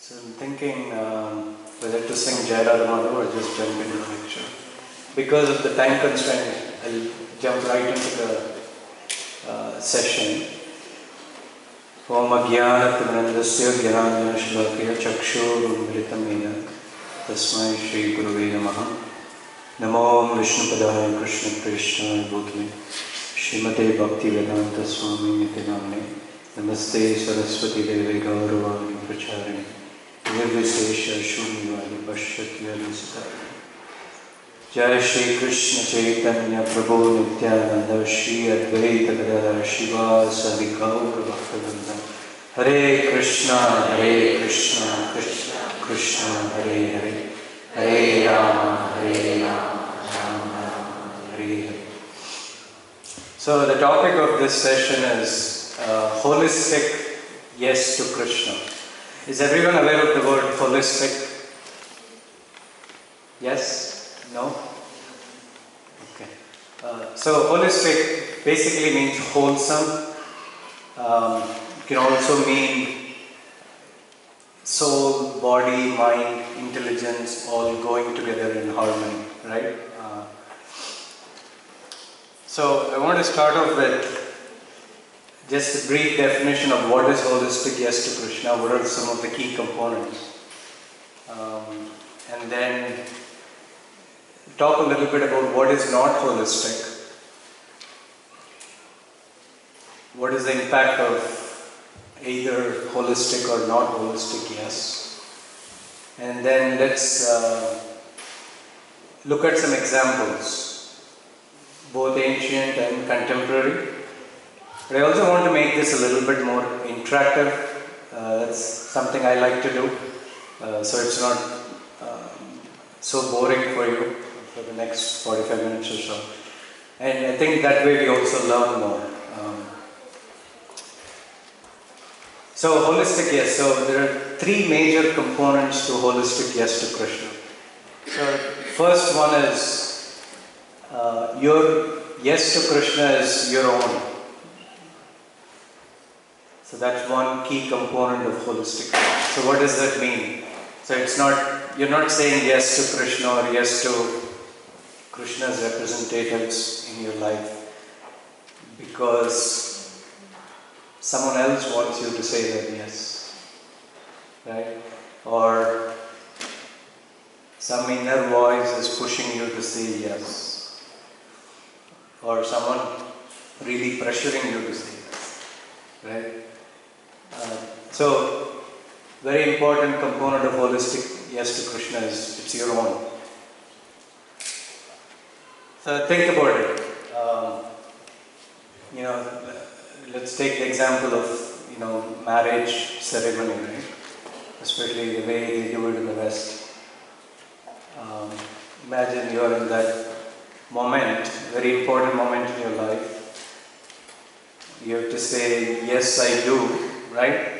So I'm thinking whether to sing Jai Radha or just jump into the lecture. Because of the time constraint, I'll jump right into the session. Om Ajnana-Timirandasya Jnananjana-Shalakaya Chakshurunmilitam-yena Tasmai Shri Gurave Namaha. Namo Vishnupadaya Krishna Krishna Bhutale Srimate Bhaktivedanta Swami Niti Namne Namaste Saraswati Deve Gauravani Pracharini Nirvisesha Shunyavadi Pashyatya Sita. Jai Shri Krishna Chaitanya Prabhu Nityananda Shri Advaita Candra Shiva Sadi Gaura Bhaktivinoda. Hare Krishna Krishna Krishna Hare Hare Hare Rama Hare Rama Hare Hare. So the topic of this session is holistic yes to Krishna. Is everyone aware of the word holistic? Yes? No? Okay. So holistic basically means wholesome. It can also mean soul, body, mind, intelligence all going together in harmony, right? So I want to start off with just a brief definition of what is holistic yes to Krishna, what are some of the key components. And then talk a little bit about what is not holistic. What is the impact of either holistic or not holistic yes. And then let's look at some examples, both ancient and contemporary. But I also want to make this a little bit more interactive. That's something I like to do. So it's not so boring for you for the next 45 minutes or so. And I think that way we also learn more. So holistic yes. So there are three major components to holistic yes to Krishna. So first one is your yes to Krishna is your own. So that's one key component of holistic yes. So what does that mean? So it's not, you're not saying yes to Krishna or yes to Krishna's representatives in your life because someone else wants you to say that yes, right? Or some inner voice is pushing you to say yes, or someone really pressuring you to say yes, right? So very important component of holistic yes to Krishna is it's your own. So think about it. Let's take the example of marriage ceremony, right? Especially the way they do it in the West. Imagine you are in that moment, very important moment in your life. You have to say, yes, I do, right?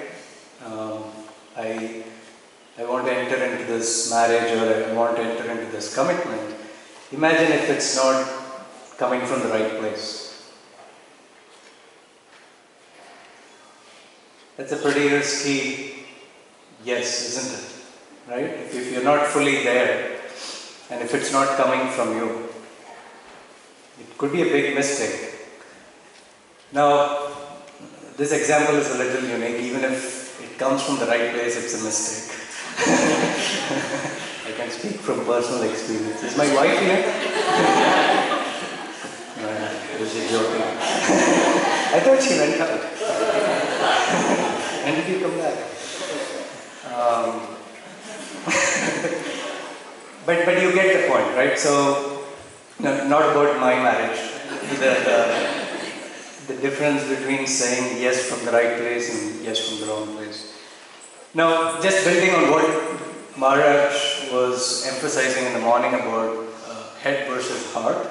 I want to enter into this marriage or I want to enter into this commitment. Imagine if it's not coming from the right place. That's a pretty risky yes, isn't it? Right? If you're not fully there and if it's not coming from you, it could be a big mistake. Now, this example is a little unique. Even if it comes from the right place, it's a mistake. I can speak from personal experience. Is my wife here? Was she joking? I thought she went out. When did you come back? But you get the point, right? So, not about my marriage. The difference between saying yes from the right place and yes from the wrong place. Now, just building on what Maharaj was emphasizing in the morning about head versus heart.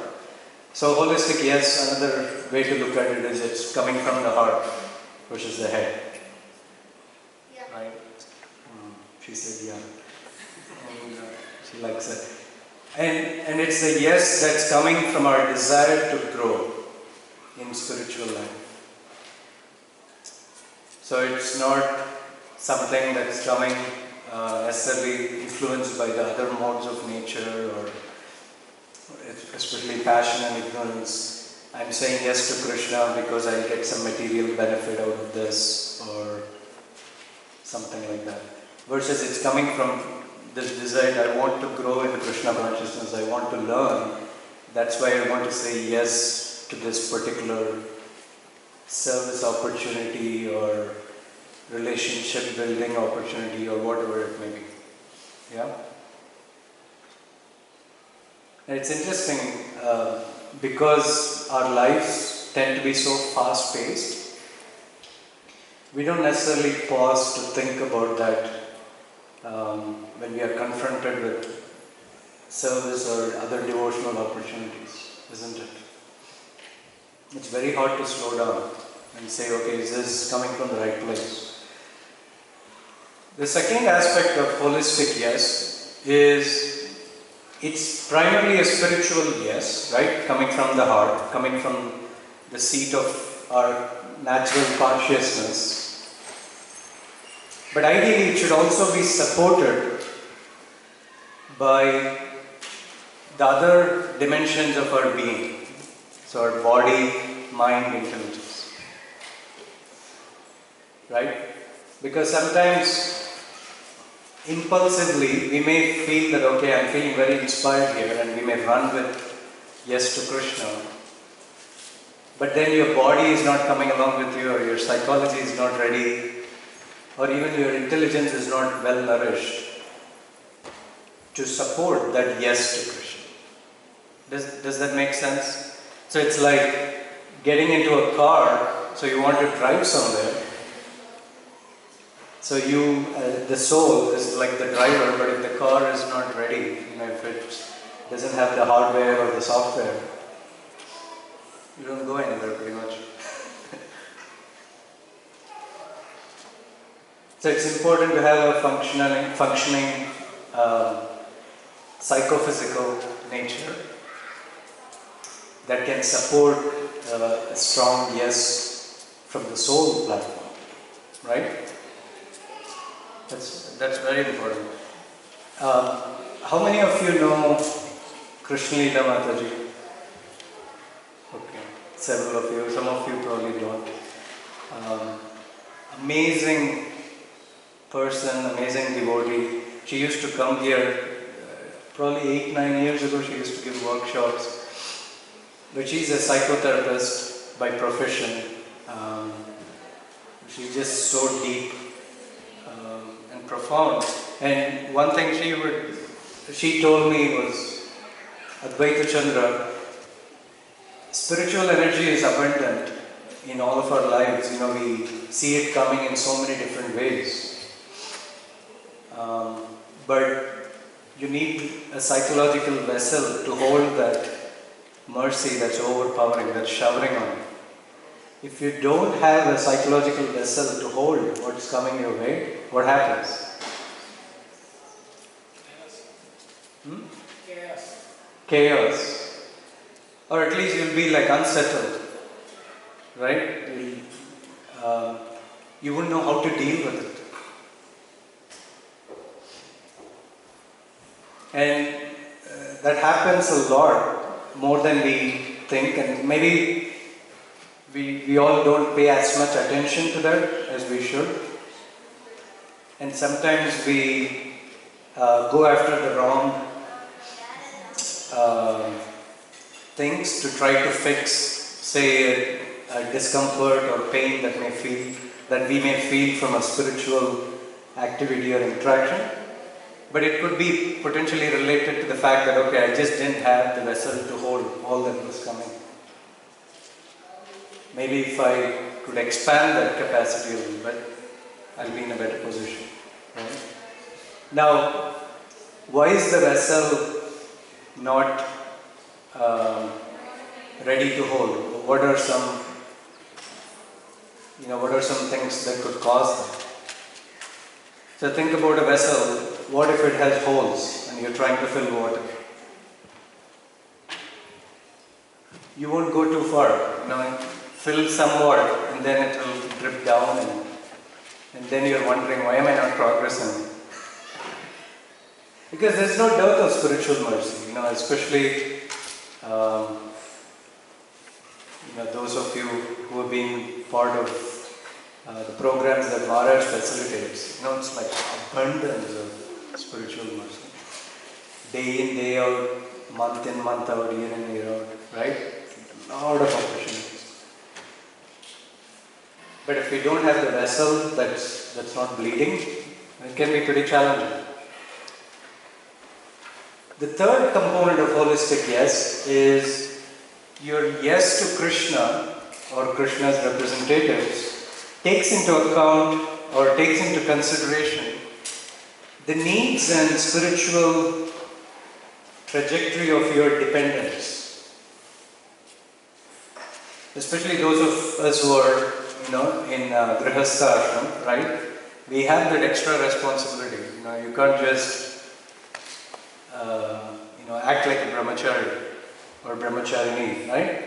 So holistic yes, another way to look at it is it's coming from the heart versus the head. Yeah. Right? She said yeah. And she likes it. And it's the yes that's coming from our desire to grow in spiritual life. So it's not something that's coming necessarily influenced by the other modes of nature, or especially passion and ignorance. I'm saying yes to Krishna because I'll get some material benefit out of this, or something like that. Versus it's coming from this desire, I want to grow in Krishna consciousness, I want to learn. That's why I want to say yes to this particular service opportunity or relationship building opportunity or whatever it may be. Yeah? And it's interesting because our lives tend to be so fast paced, we don't necessarily pause to think about that when we are confronted with service or other devotional opportunities, isn't it? It's very hard to slow down and say, okay, is this coming from the right place? The second aspect of holistic yes is it's primarily a spiritual yes, right? Coming from the heart, coming from the seat of our natural consciousness. But ideally it should also be supported by the other dimensions of our being. So our body, mind, intelligence. Right? Because sometimes impulsively we may feel that, okay, I'm feeling very inspired here, and we may run with yes to Krishna. But then your body is not coming along with you, or your psychology is not ready, or even your intelligence is not well nourished to support that yes to Krishna. Does that make sense? So it's like getting into a car, so you want to drive somewhere. So you, the soul is like the driver, but if the car is not ready, if it doesn't have the hardware or the software, you don't go anywhere pretty much. So it's important to have a functioning psychophysical nature that can support a strong yes from the soul platform, right? That's very important. How many of you know Krishna Lila Mataji? Okay, several of you. Some of you probably don't. Amazing person, amazing devotee. She used to come here probably 8-9 years ago. She used to give workshops. But she's a psychotherapist by profession. She's just so deep and profound. And one thing she told me was, Advaita Candra, spiritual energy is abundant in all of our lives. We see it coming in so many different ways. But you need a psychological vessel to hold that mercy that's overpowering, that's showering on you. If you don't have a psychological vessel to hold what's coming your way, what happens? Chaos. Or at least you'll be like unsettled, right? You wouldn't know how to deal with it. And that happens a lot, more than we think, and maybe we all don't pay as much attention to that as we should. And sometimes we go after the wrong things to try to fix, say, a discomfort or pain that we may feel from a spiritual activity or interaction. But it could be potentially related to the fact that, okay, I just didn't have the vessel to hold all that was coming. Maybe if I could expand that capacity a little bit, I'll be in a better position. Right? Now, why is the vessel not ready to hold? What are some things that could cause that? So think about a vessel. What if it has holes and you're trying to fill water? You won't go too far. Fill some water and then it will drip down, and then you're wondering, why am I not progressing? Because there's no dearth of spiritual mercy, especially those of you who have been part of the programs that Maharaj facilitates. It's like abundance of spiritual mercy. Day in, day out, month in, month out, year in, year out, right? A lot of opportunities. But if we don't have the vessel that's not bleeding, it can be pretty challenging. The third component of holistic yes is your yes to Krishna or Krishna's representatives takes into account or takes into consideration the needs and spiritual trajectory of your dependents. Especially those of us who are, in Grihastha ashram, right? We have that extra responsibility. You can't just act like a brahmachari or brahmacharini, right?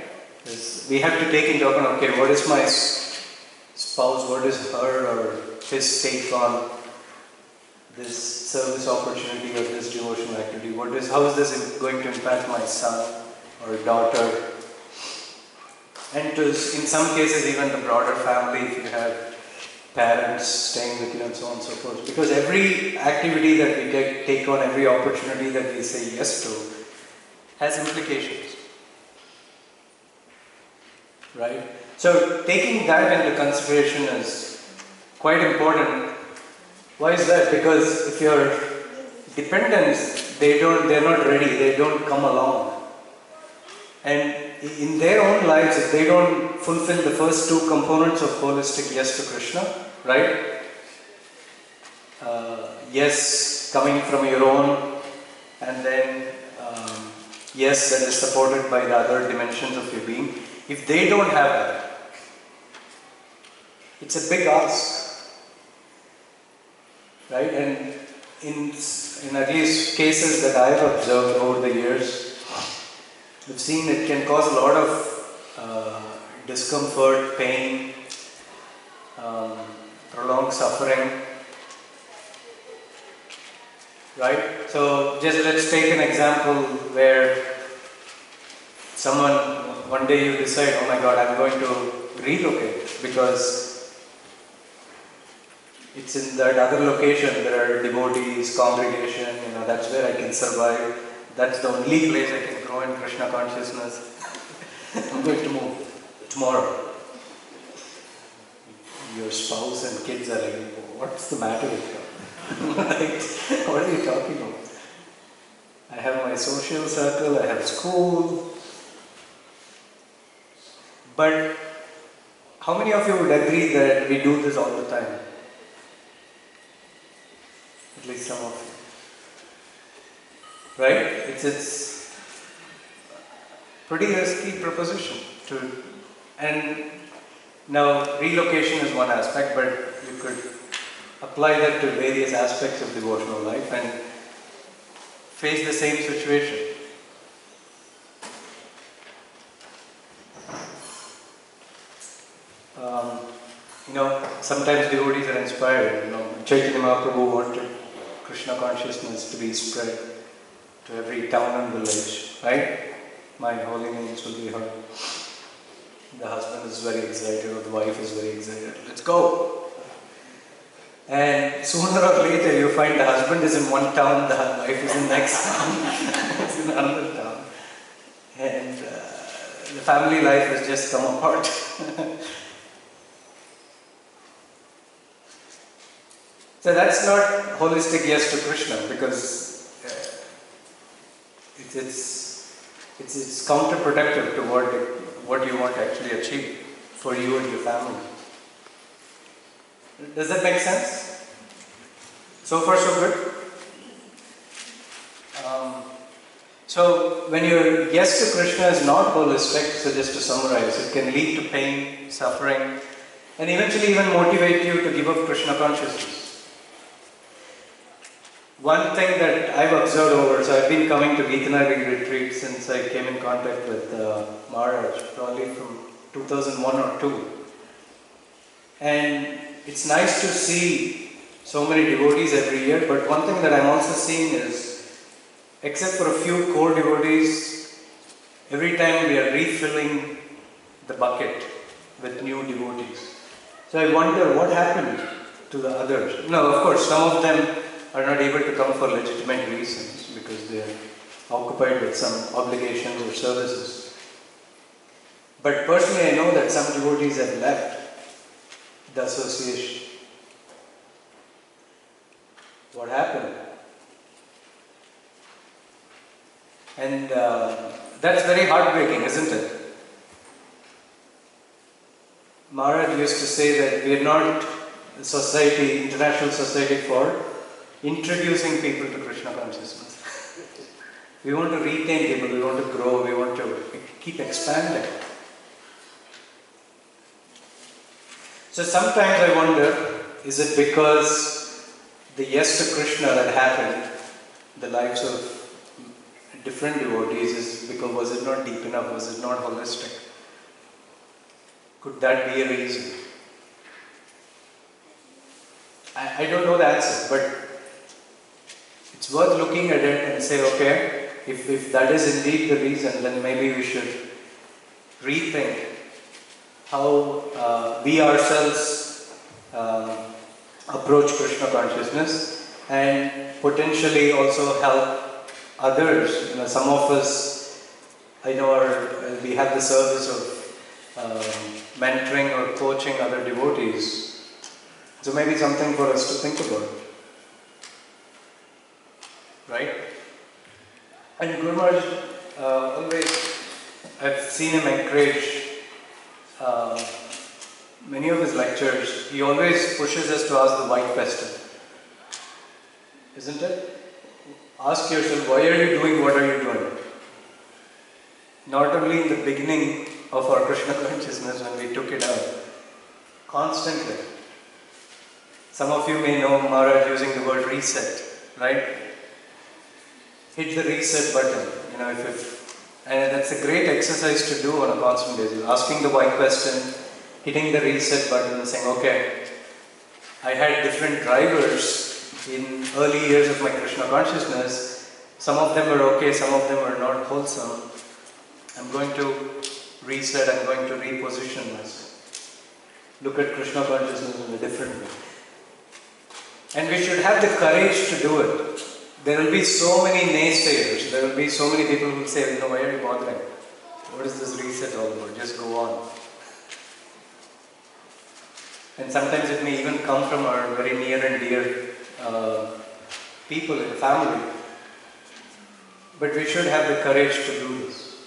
We have to take into account, okay, what is my spouse, what is her or his take on this service opportunity or this devotional activity? How is this going to impact my son or daughter? And in some cases even the broader family, if you have parents staying with you and so on and so forth. Because every activity that we take on, every opportunity that we say yes to, has implications. Right? So taking that into consideration is quite important. Why is that? Because if your dependents, they're not ready, they don't come along. And in their own lives, if they don't fulfill the first two components of holistic yes to Krishna, right? Yes coming from your own, and then yes that is supported by the other dimensions of your being. If they don't have that, it's a big ask, right? And in at least cases that I've observed over the years, I've seen it can cause a lot of discomfort, pain, prolonged suffering, right? So just let's take an example where someone, one day you decide, oh my God, I'm going to relocate because it's in that other location, there are devotees, congregation, that's where I can survive. That's the only place I can grow in Krishna consciousness. I'm going to move tomorrow. Your spouse and kids are like, what's the matter with you? Like, what are you talking about? I have my social circle, I have school. But how many of you would agree that we do this all the time? At least some of you. Right? It's pretty risky proposition and now relocation is one aspect, but you could apply that to various aspects of devotional life and face the same situation. Sometimes devotees are inspired. Chaitanya Mahaprabhu wanted Krishna consciousness to be spread to every town and village, right? My holy names will be heard. The husband is very excited, or the wife is very excited. Let's go! And sooner or later you find the husband is in one town, the wife is in the next town, it's in another town. And the family life has just come apart. So that's not holistic yes to Krishna, because it's counterproductive to what you want to actually achieve for you and your family. Does that make sense? So far so good? So when your yes to Krishna is not holistic, so just to summarize, it can lead to pain, suffering, and eventually even motivate you to give up Krishna consciousness. One thing that I've observed over, so I've been coming to Geetanagari retreat since I came in contact with Maharaj, probably from 2001 or 2. And it's nice to see so many devotees every year, but one thing that I'm also seeing is except for a few core devotees, every time we are refilling the bucket with new devotees. So I wonder what happened to the others. No, of course, some of them are not able to come for legitimate reasons because they are occupied with some obligations or services. But personally, I know that some devotees have left the association. What happened? And that's very heartbreaking, isn't it? Maharaj used to say that we are not a society, international society for introducing people to Krishna consciousness. We want to retain people, we want to grow, we want to keep expanding. So sometimes I wonder, is it because the yes to Krishna that happened, the lives of different devotees, is because was it not deep enough, was it not holistic? Could that be a reason? I don't know the answer, but it's worth looking at it and say, okay, if that is indeed the reason, then maybe we should rethink how we ourselves approach Krishna consciousness and potentially also help others. Some of us, I know, we have the service of mentoring or coaching other devotees. So maybe something for us to think about. Right? And Guru Maharaj, always, I've seen him encourage many of his lectures. He always pushes us to ask the why question. Isn't it? Ask yourself, why are you doing what are you doing? Not only in the beginning of our Krishna consciousness when we took it out, constantly. Some of you may know Maharaj using the word reset, right? Hit the reset button, and that's a great exercise to do on a constant basis. Asking the why question, hitting the reset button and saying, okay, I had different drivers in early years of my Krishna consciousness. Some of them were okay, some of them were not wholesome. I'm going to reset, I'm going to reposition myself. Look at Krishna consciousness in a different way. And we should have the courage to do it. There will be so many naysayers, there will be so many people who will say, why are you bothering? What is this reset all about? Just go on. And sometimes it may even come from our very near and dear people in the family. But we should have the courage to do this.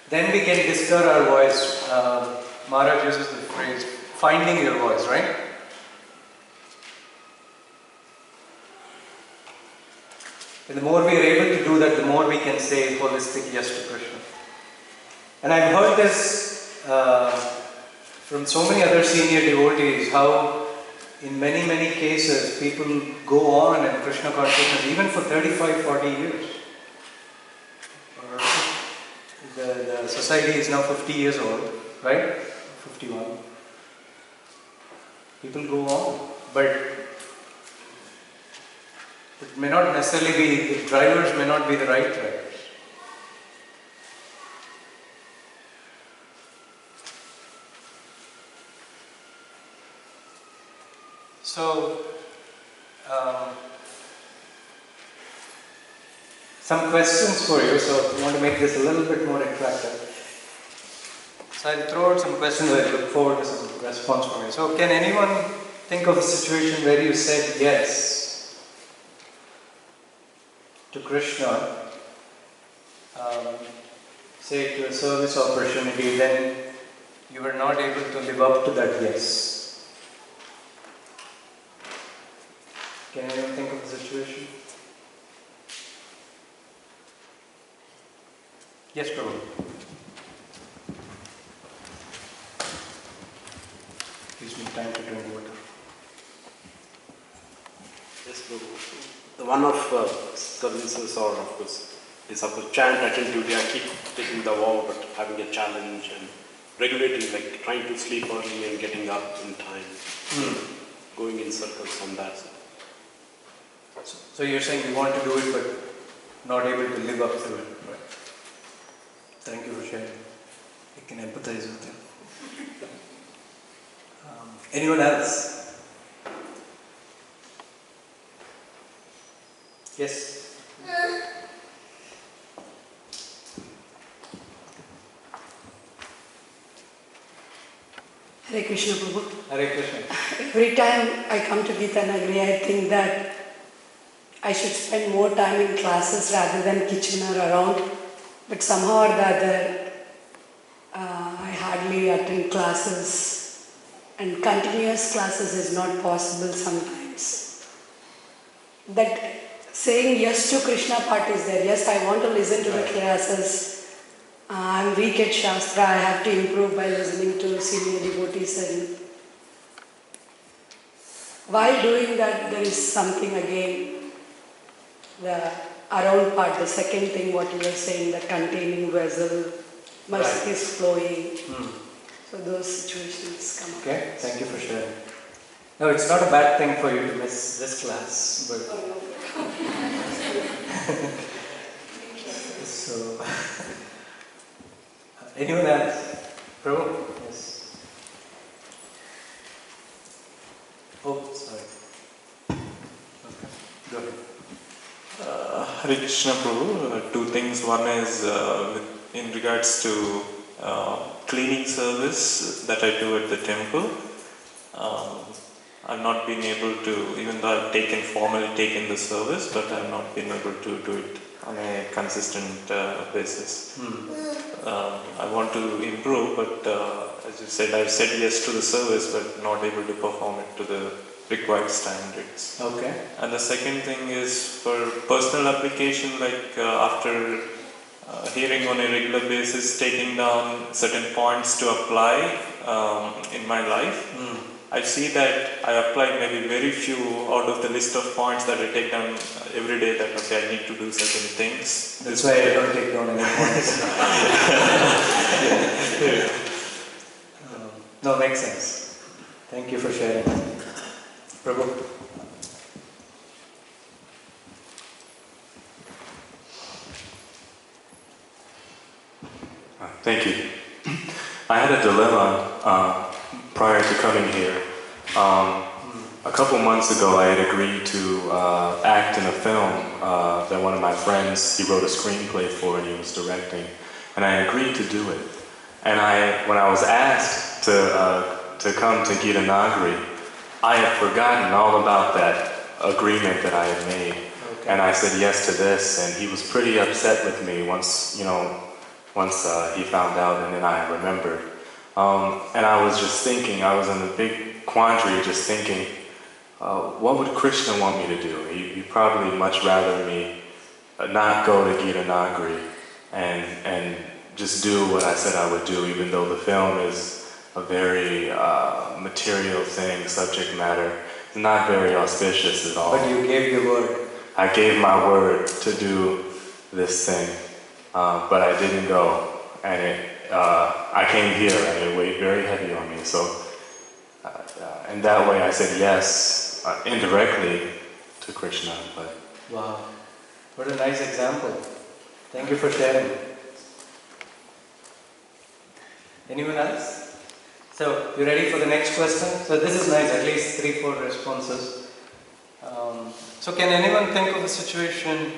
Then we can discover our voice. Maharaj uses the phrase, finding your voice, right? And the more we are able to do that, the more we can say holistic yes to Krishna. And I've heard this from so many other senior devotees, how in many, many cases people go on in Krishna consciousness even for 35, 40 years. The society is now 50 years old, right? 51. People go on, but it may not necessarily be, the drivers may not be the right drivers. So, some questions for you, so I want to make this a little bit more interactive. So I'll throw out some questions, I look forward to some response from you. So can anyone think of a situation where you said yes to Krishna, say to a service opportunity, then you were not able to live up to that yes? Can anyone think of a situation? Yes, Prabhu. Gives me time to drink water. Yes, Prabhu. The one of services or of course is of course chant, attend duty. I keep taking the vow, but having a challenge and regulating, like trying to sleep early and getting up in time, going in circles on that. So you're saying you want to do it but not able to live up to it. Right. Thank you for sharing. I can empathize with you. Anyone else? Yes? Hare Krishna Prabhu. Hare Krishna. Every time I come to Gita Nagari, I think that I should spend more time in classes rather than kitchen or around. But somehow or the other, I hardly attend classes. And continuous classes is not possible sometimes. That saying yes to Krishna part is there. Yes, I want to listen to the classes. I'm weak at Shastra. I have to improve by listening to senior devotees. And while doing that, there is something again, the around part, the second thing what you were saying, the containing vessel, mercy is flowing. So those situations come up. Okay, thank you for sharing. No, it's not a bad thing for you to miss this class, but so anyone else? Prabhu? Yes. Oh, sorry. Okay, go ahead. Hare Krishna Prabhu, two things. One is in regards to cleaning service that I do at the temple. I've not been able to, even though I've formally taken the service, but I've not been able to do it on a consistent basis. I want to improve, but as you said, I've said yes to the service, but not able to perform it to the required standards. Okay. And the second thing is for personal application, like after hearing on a regular basis, taking down certain points to apply in my life. I see that I apply maybe very few out of the list of points that I take down every day, that okay, I need to do certain things. That's why I don't take down any points. No, makes sense. Thank you for sharing. Prabhu. Thank you. I had a dilemma prior to coming here. A couple months ago, I had agreed to act in a film that one of my friends, he wrote a screenplay for and he was directing, and I agreed to do it. And when I was asked to come to Gita Nagari, I had forgotten all about that agreement that I had made. Okay. And I said yes to this, and he was pretty upset with me once he found out, and then I remembered. And I was just thinking, I was in a big quandary, just thinking, what would Krishna want me to do? He'd probably much rather me not go to Gita Nagari and just do what I said I would do, even though the film is a very material thing, subject matter. It's not very auspicious at all. But you gave your word. I gave my word to do this thing, but I didn't go. And I came here and it weighed very heavy on me. So, in that way I said yes, indirectly to Krishna. But wow, what a nice example. Thank you for sharing. Anyone else? So, you ready for the next question? So this is nice, at least 3-4 responses. So can anyone think of a situation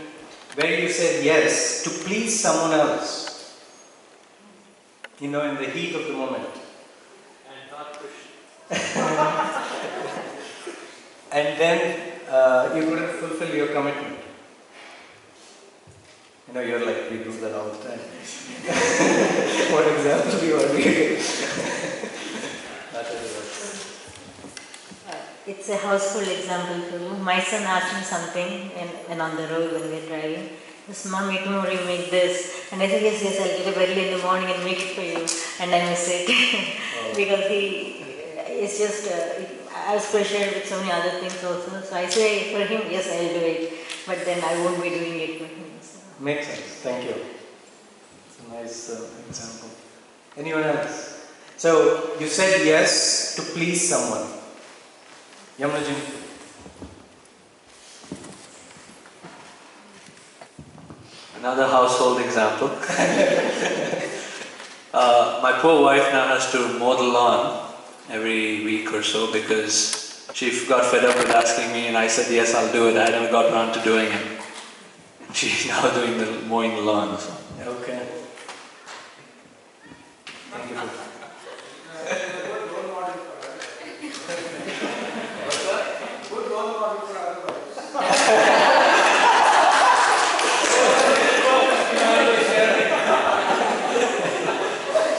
where you said yes to please someone else? In the heat of the moment. And not Krishna. And then you couldn't fulfill your commitment. You're like, we do that all the time. What example you are giving? It's a household example for you. My son asked me something and on the road when we were driving. This mommy, tomorrow you make this. And I said, yes, I'll get up early in the morning and make it for you. And I miss it. Because it's just, I was pressured with so many other things also. So I say for him, yes, I'll do it. But then I won't be doing it for him. So. Makes sense. Thank you. It's a nice example. Anyone else? So, you said yes to please someone. Yamunaji. Another household example. My poor wife now has to mow the lawn every week or so because she got fed up with asking me and I said, yes, I'll do it. I never got around to doing it. She's now doing the mowing the lawn. So. Okay. Thank you.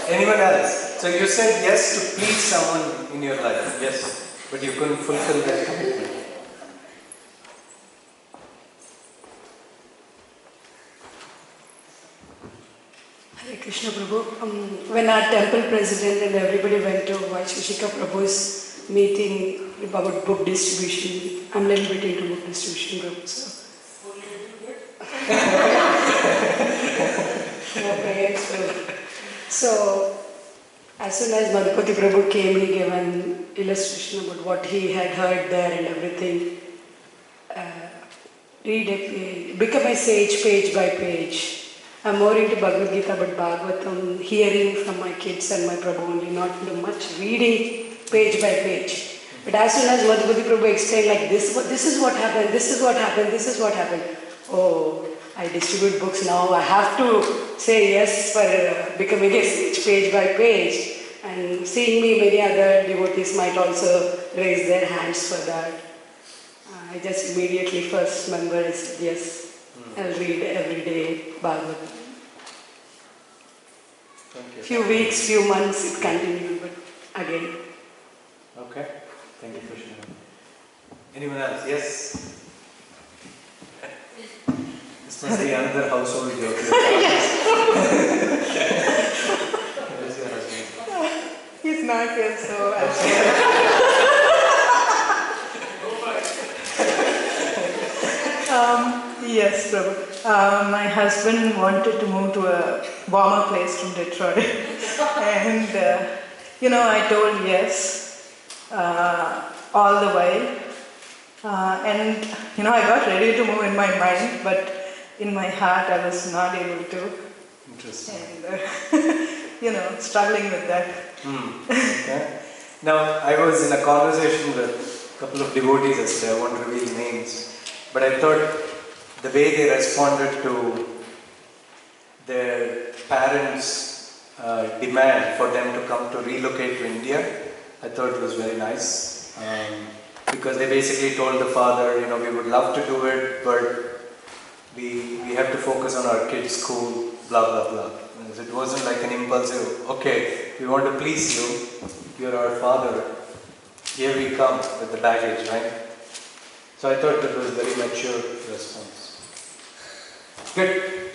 Anyone else? So you said yes to please someone in your life, yes, but you couldn't fulfill that commitment. Hare Krishna Prabhu, when our temple president and everybody went to HG Prabhu's meeting about book distribution, I'm a little bit into book distribution group, so. So, as soon as Madhupati Prabhu came, he gave an illustration about what he had heard there and everything. Become a sage page by page. I'm more into Bhagavad Gita, but Bhagavatam, hearing from my kids and my Prabhu only, not into much reading page by page. But as soon as Madhupati Prabhu explained like this is what happened, this is what happened, this is what happened. Oh, I distribute books now, I have to say yes for becoming a sage page by page. And seeing me, many other devotees might also raise their hands for that. I just immediately first member I said yes. I'll read every day Bhagavatam. Thank you. Few weeks, few months it continued, but again. Okay. Thank you, Krishna. Anyone else? Yes? This must be another household joke. Where's your husband? He's not here, so yes, Prabhu. My husband wanted to move to a warmer place from Detroit. And, I told yes all the while. And, I got ready to move in my mind, but in my heart I was not able to. Interesting. And, struggling with that. Okay. Now, I was in a conversation with a couple of devotees yesterday, I won't reveal names, but I thought the way they responded to their parents' demand for them to come to relocate to India, I thought it was very nice. Because they basically told the father, we would love to do it, but we have to focus on our kids' school, blah, blah, blah. It wasn't like an impulsive, okay, we want to please you, you're our father, here we come with the baggage, right? So I thought that was a very mature response. Good.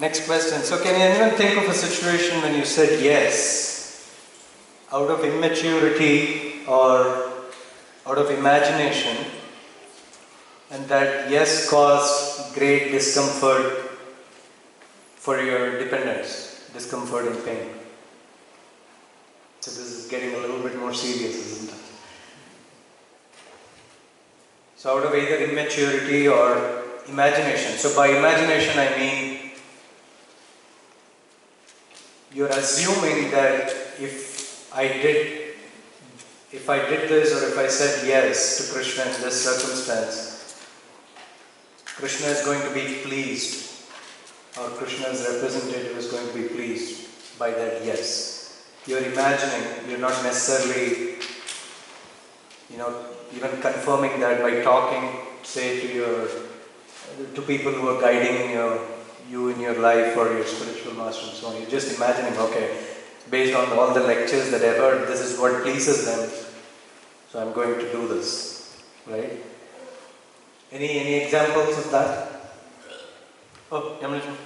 Next question. So can anyone think of a situation when you said yes, out of immaturity or out of imagination, and that yes caused great discomfort for your dependents, discomfort and pain? So this is getting a little bit more serious, isn't it? So out of either immaturity or imagination. So by imagination I mean you're assuming that if I did this or if I said yes to Krishna in this circumstance, Krishna is going to be pleased, or Krishna's representative is going to be pleased by that yes. You're imagining, you're not necessarily, even confirming that by talking, say to people who are guiding you in your life or your spiritual master and so on. You're just imagining, okay, based on all the lectures that I've heard, this is what pleases them, so I'm going to do this, right? Any examples of that? Oh, Yamalajan.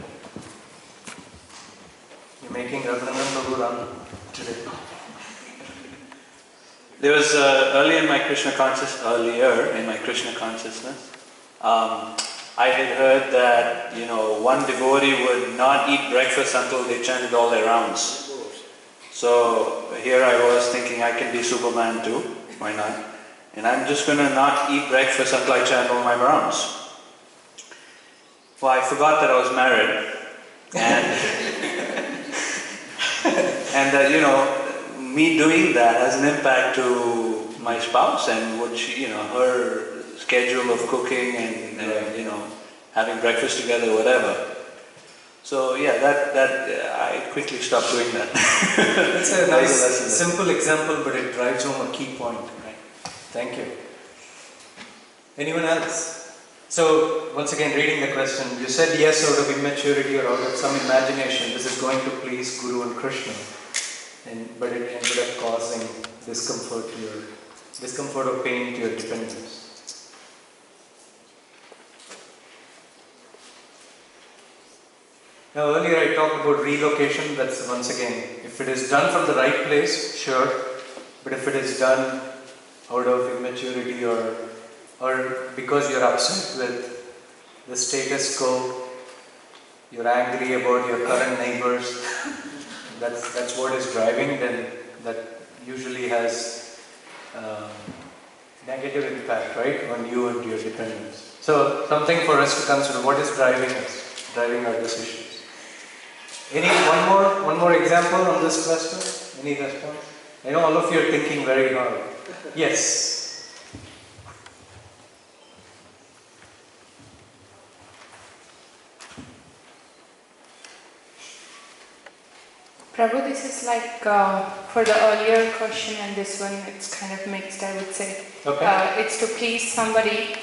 You're making Raghunath Prabhu run today. There was earlier in my Krishna consciousness, I had heard that one devotee would not eat breakfast until they chanted all their rounds. So here I was thinking I can be Superman too. Why not? And I'm just going to not eat breakfast until I chant all my rounds. well, I forgot that I was married, and and that, you know, me doing that has an impact to my spouse and what she, you know, her schedule of cooking and you know, having breakfast together, whatever. So yeah, I quickly stopped doing that. It's a nice, simple example, but it drives home a key point. Right? Thank you. Anyone else? So once again, reading the question, you said yes out of immaturity or out of some imagination. This is going to please Guru and Krishna, but it ended up causing discomfort or pain to your dependents. Now earlier I talked about relocation. That's once again, if it is done from the right place, sure. But if it is done out of immaturity or because you're upset with the status quo, you're angry about your current neighbors, that's what is driving, then that usually has negative impact, right, on you and your dependents. So something for us to consider, what is driving us, driving our decisions. One more example on this question? Any response? I know all of you are thinking very hard. Yes. Prabhu, this is like for the earlier question and this one, it's kind of mixed, I would say. Okay. It's to please somebody,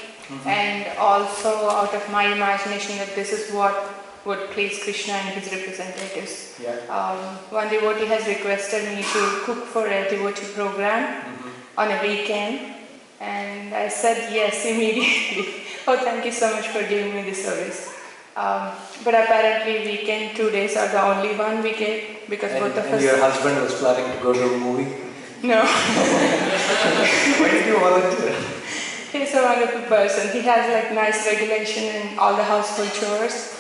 and also out of my imagination that this is what would please Krishna and his representatives. Yeah. One devotee has requested me to cook for a devotee program on a weekend, and I said yes immediately. Oh, thank you so much for giving me this service. But apparently weekend 2 days are the only one we get because both of us... And your husband was planning to go to a movie? No. Why did you volunteer? He's a wonderful person. He has like nice regulation in all the household chores.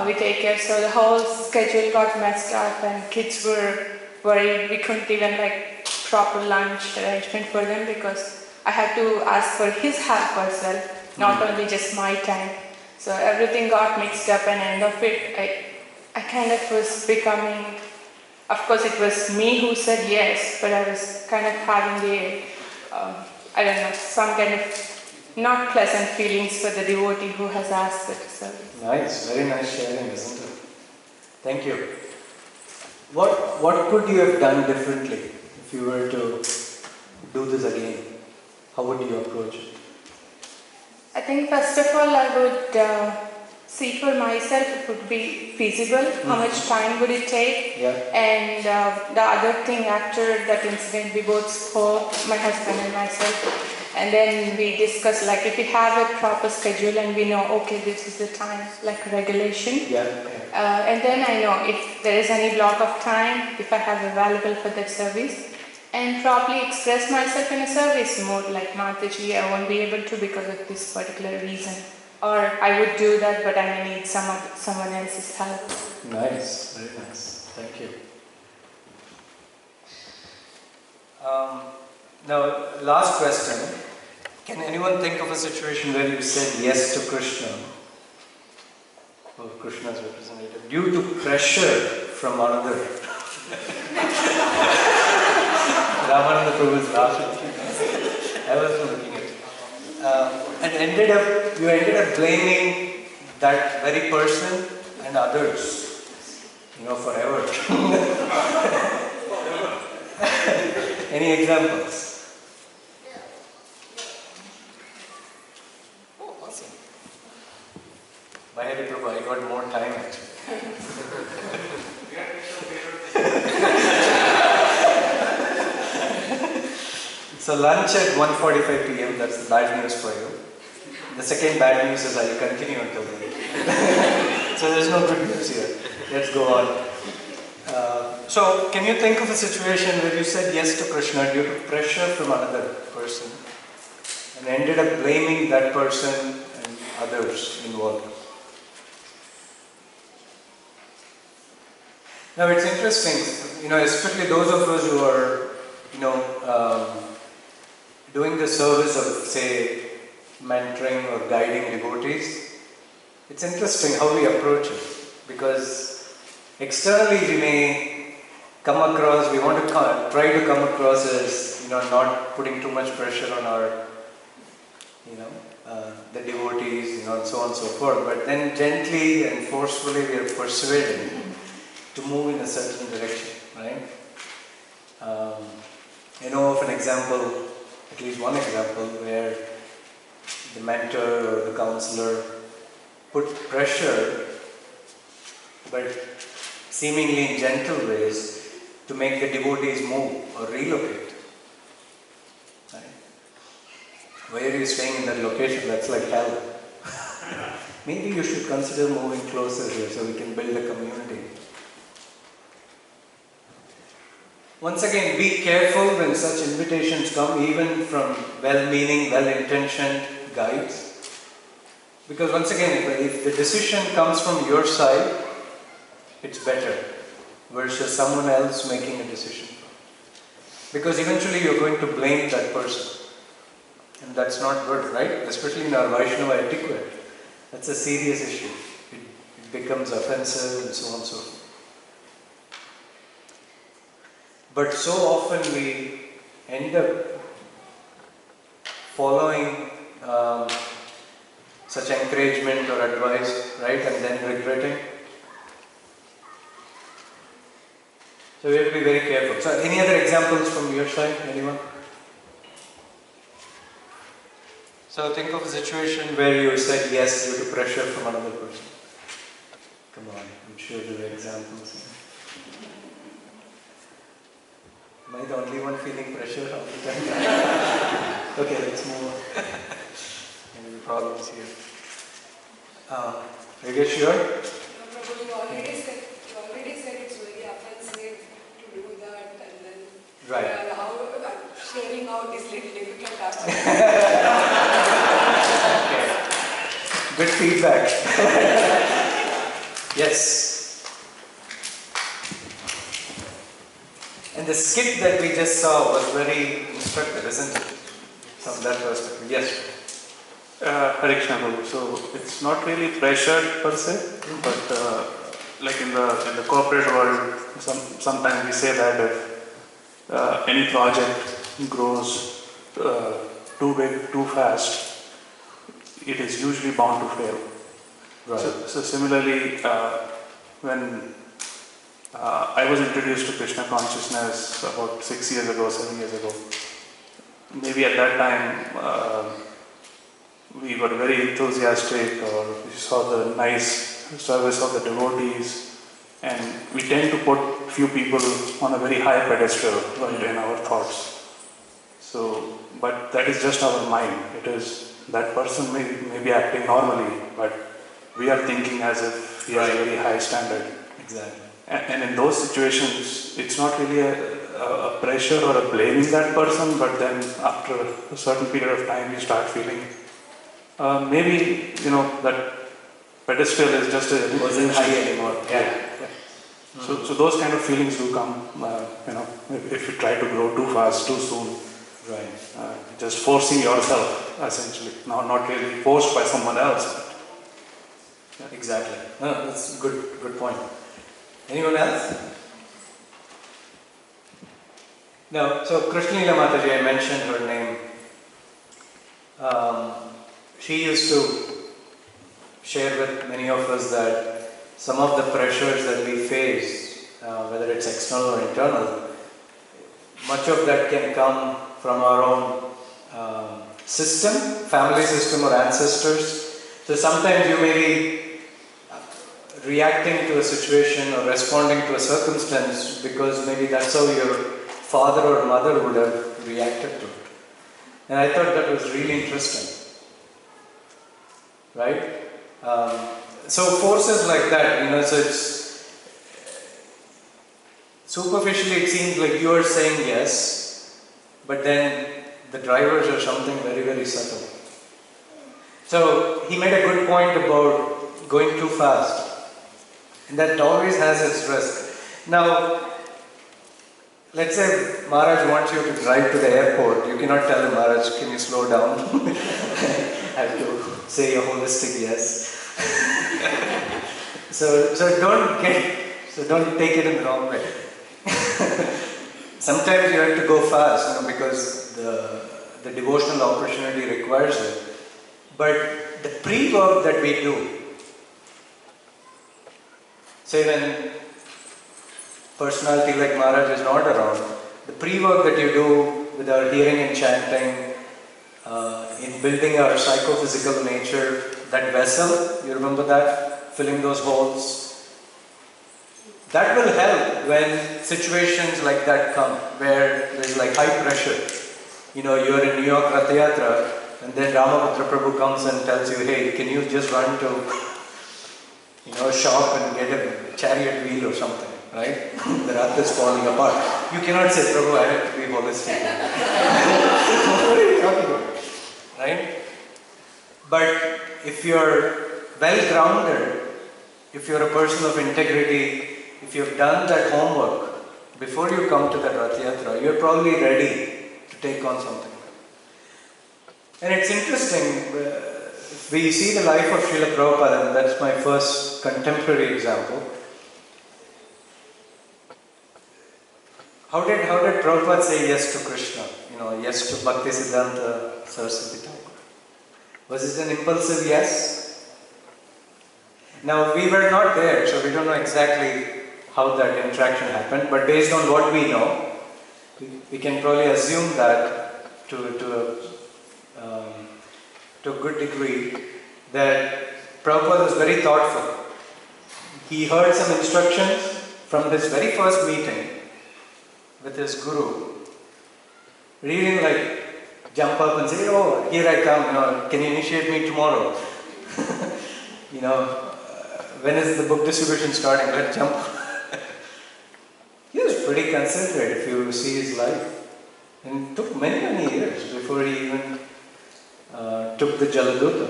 We take care, so the whole schedule got messed up and kids were worried. We couldn't even like proper lunch arrangement for them because I had to ask for his help as well, not only just my time. So everything got mixed up, and end of it, I kind of was becoming, of course it was me who said yes, but I was kind of having I don't know, some kind of not pleasant feelings for the devotee who has asked for the service. Nice, very nice sharing, isn't it? Thank you. What could you have done differently if you were to do this again? How would you approach it? I think first of all I would see for myself if it would be feasible, how much time would it take, and the other thing after that incident we both spoke, my husband and myself, and then we discussed like if we have a proper schedule and we know okay this is the time, like regulation, and then I know if there is any block of time, if I have available for that service, and properly express myself in a service mode like Mataji, I won't be able to because of this particular reason. Or I would do that but I may need someone else's help. Nice, very nice. Thank you. Now, last question. Can anyone think of a situation where you said yes to Krishna, or Krishna's representative, due to pressure from another? Ramananda Prabhu is laughing. I was looking at it. And you ended up blaming that very person and others, forever. Any examples? Oh, awesome. By Hari Prabhu, I got more time actually. So lunch at 1:45 p.m., that's the bad news for you. The second bad news is I'll continue until then. So there's no good news here. Let's go on. So can you think of a situation where you said yes to Krishna due to pressure from another person and ended up blaming that person and others involved? Now it's interesting, especially those of us who are, doing the service of, say, mentoring or guiding devotees, it's interesting how we approach it, because externally we may come across, we want to try to come across as, not putting too much pressure on our, the devotees, and so on and so forth. But then gently and forcefully we are persuaded to move in a certain direction, right? I know of an example, at least one example, where the mentor or the counselor put pressure, but seemingly in gentle ways, to make the devotees move or relocate. Right? Why are you staying in that location? That's like hell. Maybe you should consider moving closer here so we can build a community. Once again, be careful when such invitations come, even from well-meaning, well-intentioned guides. Because once again, if the decision comes from your side, it's better versus someone else making a decision. Because eventually you're going to blame that person. And that's not good, right? Especially in our Vaishnava etiquette. That's a serious issue. It becomes offensive and so on and so forth. But so often we end up following such encouragement or advice, right, and then regretting. So we have to be very careful. So any other examples from your side, anyone? So think of a situation where you said yes due to pressure from another person. Come on, I'm sure there are examples. Am I the only one feeling pressure all the time? Okay, let's move on. Any problems here? Are you sure? No, Prabhu, you already said it's very offensive to do that, and then right. Sharing out is little difficult after. Okay. Good feedback. Yes. And the skit that we just saw was very instructive, isn't it? From that perspective. Yes. Hare Krishna Prabhu. So it's not really pressure per se, but like in the corporate world, sometimes we say that if any project grows too big, too fast, it is usually bound to fail. Right. So similarly, when I was introduced to Krishna consciousness about 6 years ago, 7 years ago, maybe at that time we were very enthusiastic, or we saw the nice service of the devotees, and we tend to put few people on a very high pedestal in our thoughts. So, but that is just our mind. It is that person may be acting normally, but we are thinking as if he has a very high standard. Exactly. And in those situations, it's not really a pressure or a blaming that person, but then after a certain period of time, you start feeling maybe, that pedestal is just wasn't high anymore. Yeah. So those kind of feelings do come, if you try to grow too fast, too soon. Right. Just forcing yourself, essentially. Not really forced by someone else. Yeah. Exactly. No, that's a good point. Anyone else? No. So Krishnila Mataji, I mentioned her name. She used to share with many of us that some of the pressures that we face, whether it's external or internal, much of that can come from our own system, family system or ancestors. So sometimes you may be reacting to a situation or responding to a circumstance because maybe that's how your father or mother would have reacted to it. And I thought that was really interesting. Right? So forces like that, so it's superficially it seems like you are saying yes, but then the drivers are something very, very subtle. So he made a good point about going too fast. And that always has its risk. Now, let's say Maharaj wants you to drive to the airport. You cannot tell him, Maharaj, can you slow down? I have to say a holistic yes. So don't take it in the wrong way. Sometimes you have to go fast, because the devotional opportunity requires it. But the pre-work that we do, say when personality like Maharaj is not around, the pre-work that you do with our hearing and chanting, in building our psychophysical nature, that vessel, you remember that? Filling those holes. That will help when situations like that come, where there's like high pressure. You're in New York Rath Yatra, and then Romapada Prabhu comes and tells you, hey, can you just run to, shop and get a chariot wheel or something, right? The Rath is falling apart. You cannot say, Prabhu, I have to be holistic. What are you talking about? Right? But if you're well grounded, if you're a person of integrity, if you've done that homework before you come to that Rath Yatra, you're probably ready to take on something. And it's interesting, we see the life of Srila Prabhupada, and that's my first contemporary example. How did Prabhupada say yes to Krishna? Yes to Bhakti Siddhanta Saraswati Thakur. Was it an impulsive yes? Now, we were not there, so we don't know exactly how that interaction happened, but based on what we know, we can probably assume that to a good degree, that Prabhupada was very thoughtful. He heard some instructions from his very first meeting with his guru. He didn't like jump up and say, oh, here I come, can you initiate me tomorrow? When is the book distribution starting? Let's jump. He was pretty considerate if you see his life. And it took many, many years before he even took the Jaladuta.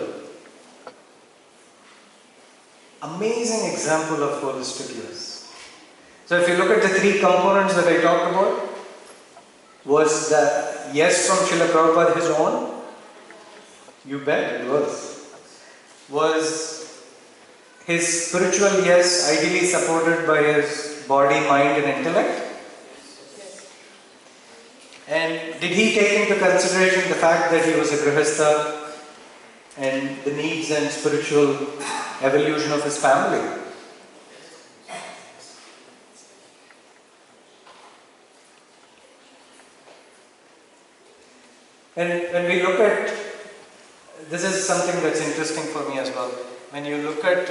Amazing example of holistic yes. So if you look at the three components that I talked about, was the yes from Srila Prabhupada his own? You bet it was. Was his spiritual yes ideally supported by his body, mind and intellect? And did he take into consideration the fact that he was a grihastha and the needs and spiritual evolution of his family? And when we look at, this is something that's interesting for me as well. When you look at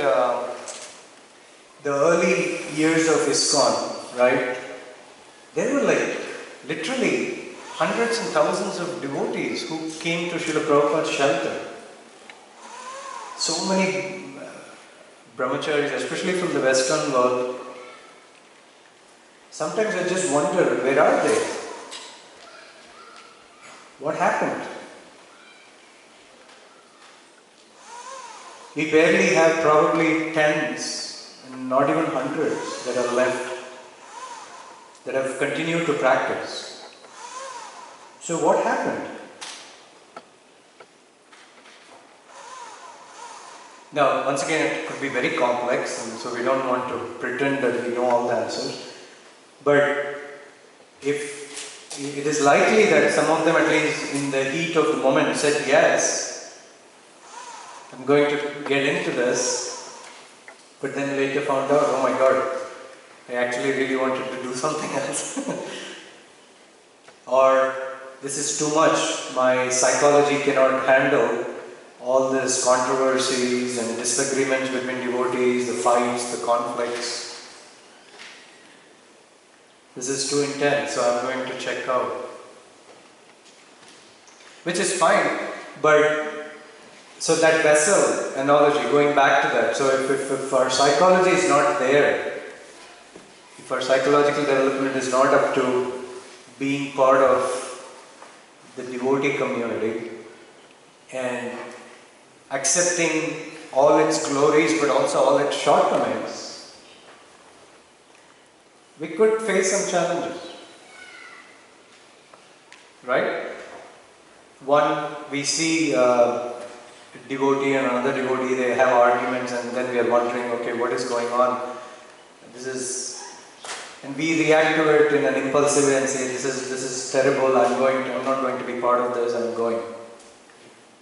the early years of ISKCON, right? There were literally hundreds and thousands of devotees who came to Srila Prabhupada's shelter. So many brahmacharis, especially from the Western world. Sometimes I just wonder, where are they? What happened? We barely have probably tens, and not even hundreds, that are left, that have continued to practice. So what happened? Now, once again, it could be very complex, and so we don't want to pretend that we know all the answers. But if it is likely that some of them, at least in the heat of the moment, said, yes, I'm going to get into this, but then later found out, oh my God, I actually really wanted to do something else. Or, this is too much, my psychology cannot handle all these controversies and disagreements between devotees, the fights, the conflicts. This is too intense, so I'm going to check out. Which is fine, but so that vessel analogy, going back to that, so if our psychology is not there, if our psychological development is not up to being part of the devotee community and accepting all its glories but also all its shortcomings, we could face some challenges. Right? One, we see devotee and another devotee, they have arguments, and then we are wondering, okay, what is going on? And we react to it in an impulsive way and say, this is terrible, I'm not going to be part of this, I'm going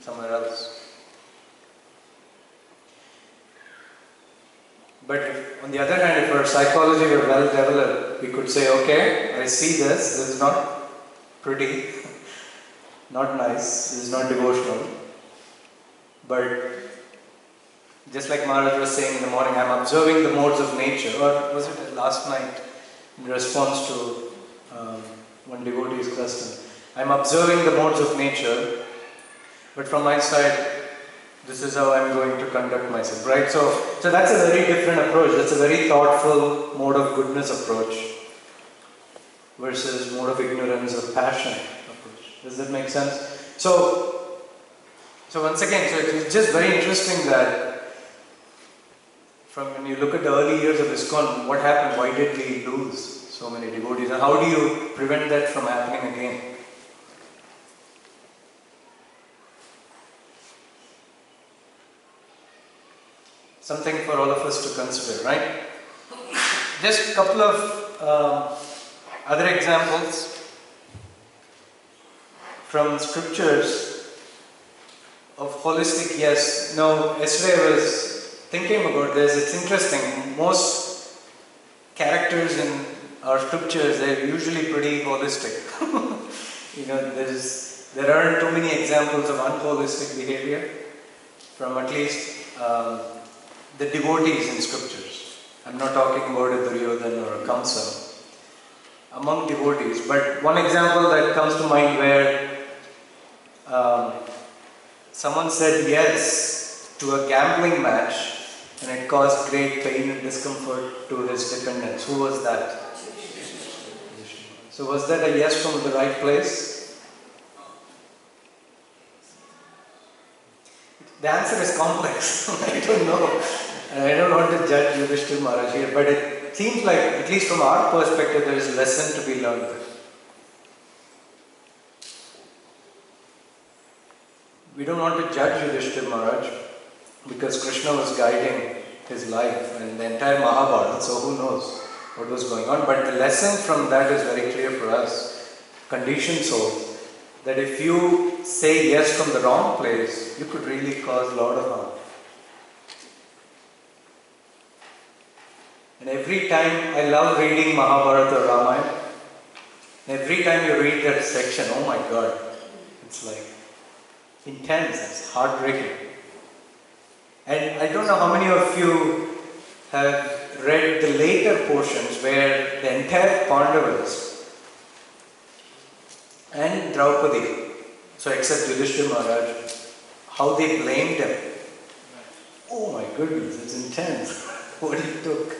somewhere else. But on the other hand, if our psychology were well developed, we could say, okay, I see this is not pretty, not nice, this is not devotional. But just like Maharaj was saying in the morning, I'm observing the modes of nature, or was it last night in response to one devotee's question. I'm observing the modes of nature, but from my side, this is how I'm going to conduct myself, right? So that's a very different approach. That's a very thoughtful mode of goodness approach versus mode of ignorance or passion approach. Does that make sense? So once again, it's just very interesting that from when you look at the early years of ISKCON, what happened? Why did we lose so many devotees? And how do you prevent that from happening again? Something for all of us to consider, right? Just a couple of other examples from scriptures of holistic yes. Now, yesterday I was thinking about this. It's interesting. Most characters in our scriptures, they're usually pretty holistic. There aren't too many examples of unholistic behavior from at least the devotees in scriptures. I'm not talking about a Duryodhana or a Kamsa. Among devotees. But one example that comes to mind where someone said yes to a gambling match and it caused great pain and discomfort to his dependents. Who was that? So was that a yes from the right place? The answer is complex. I don't know. And I don't want to judge Yudhishthira Maharaj here, but it seems like, at least from our perspective, there is a lesson to be learned there. We don't want to judge Yudhishthira Maharaj because Krishna was guiding his life and the entire Mahabharata, so who knows what was going on. But the lesson from that is very clear for us, conditioned souls, that if you say yes from the wrong place, you could really cause a lot of harm. And every time, I love reading Mahabharata or Ramayana, every time you read that section, oh my God, it's like intense, it's heartbreaking. And I don't know how many of you have read the later portions where the entire Pandavas and Draupadi, so except Yudhishthira Maharaj, how they blamed him. Oh my goodness, it's intense what he took.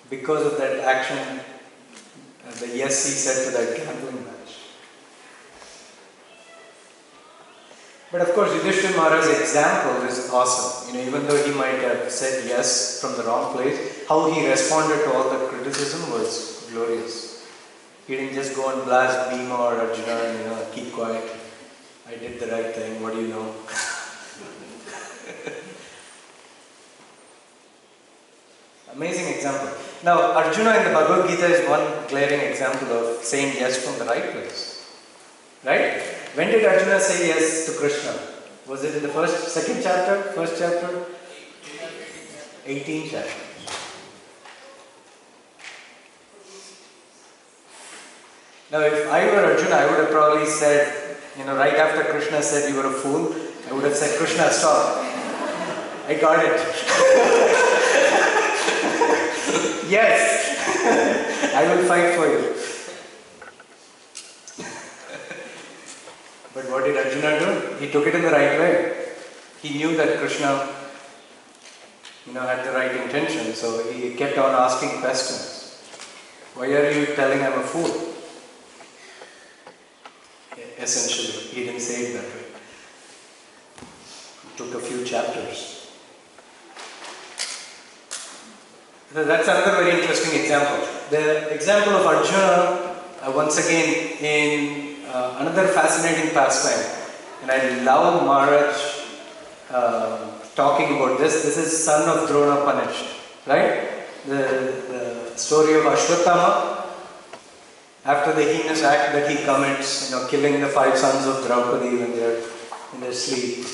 Because of that action, the yes he said to that gambling match. But of course, Yudhishthira Maharaj's example is awesome. Even though he might have said yes from the wrong place, how he responded to all the criticism was glorious. He didn't just go and blast Bhima or Arjuna and keep quiet. I did the right thing, what do you know? Amazing example. Now, Arjuna in the Bhagavad Gita is one glaring example of saying yes from the right place. Right? When did Arjuna say yes to Krishna? Was it in the second chapter, first chapter? 18th chapter. Now, if I were Arjuna, I would have probably said, right after Krishna said you were a fool, I would have said, Krishna, stop. I got it. Yes, I will fight for you. But what did Arjuna do? He took it in the right way. He knew that Krishna, had the right intention, so he kept on asking questions. Why are you telling I'm a fool? Essentially, he didn't say it that way. It took a few chapters. So that's another very interesting example. The example of Arjuna, once again, in another fascinating pastime. And I love Maharaj talking about this. This is son of Drona punished, right? The story of Ashwatthama, after the heinous act that he commits, killing the 5 sons of Draupadi when they are in their sleep.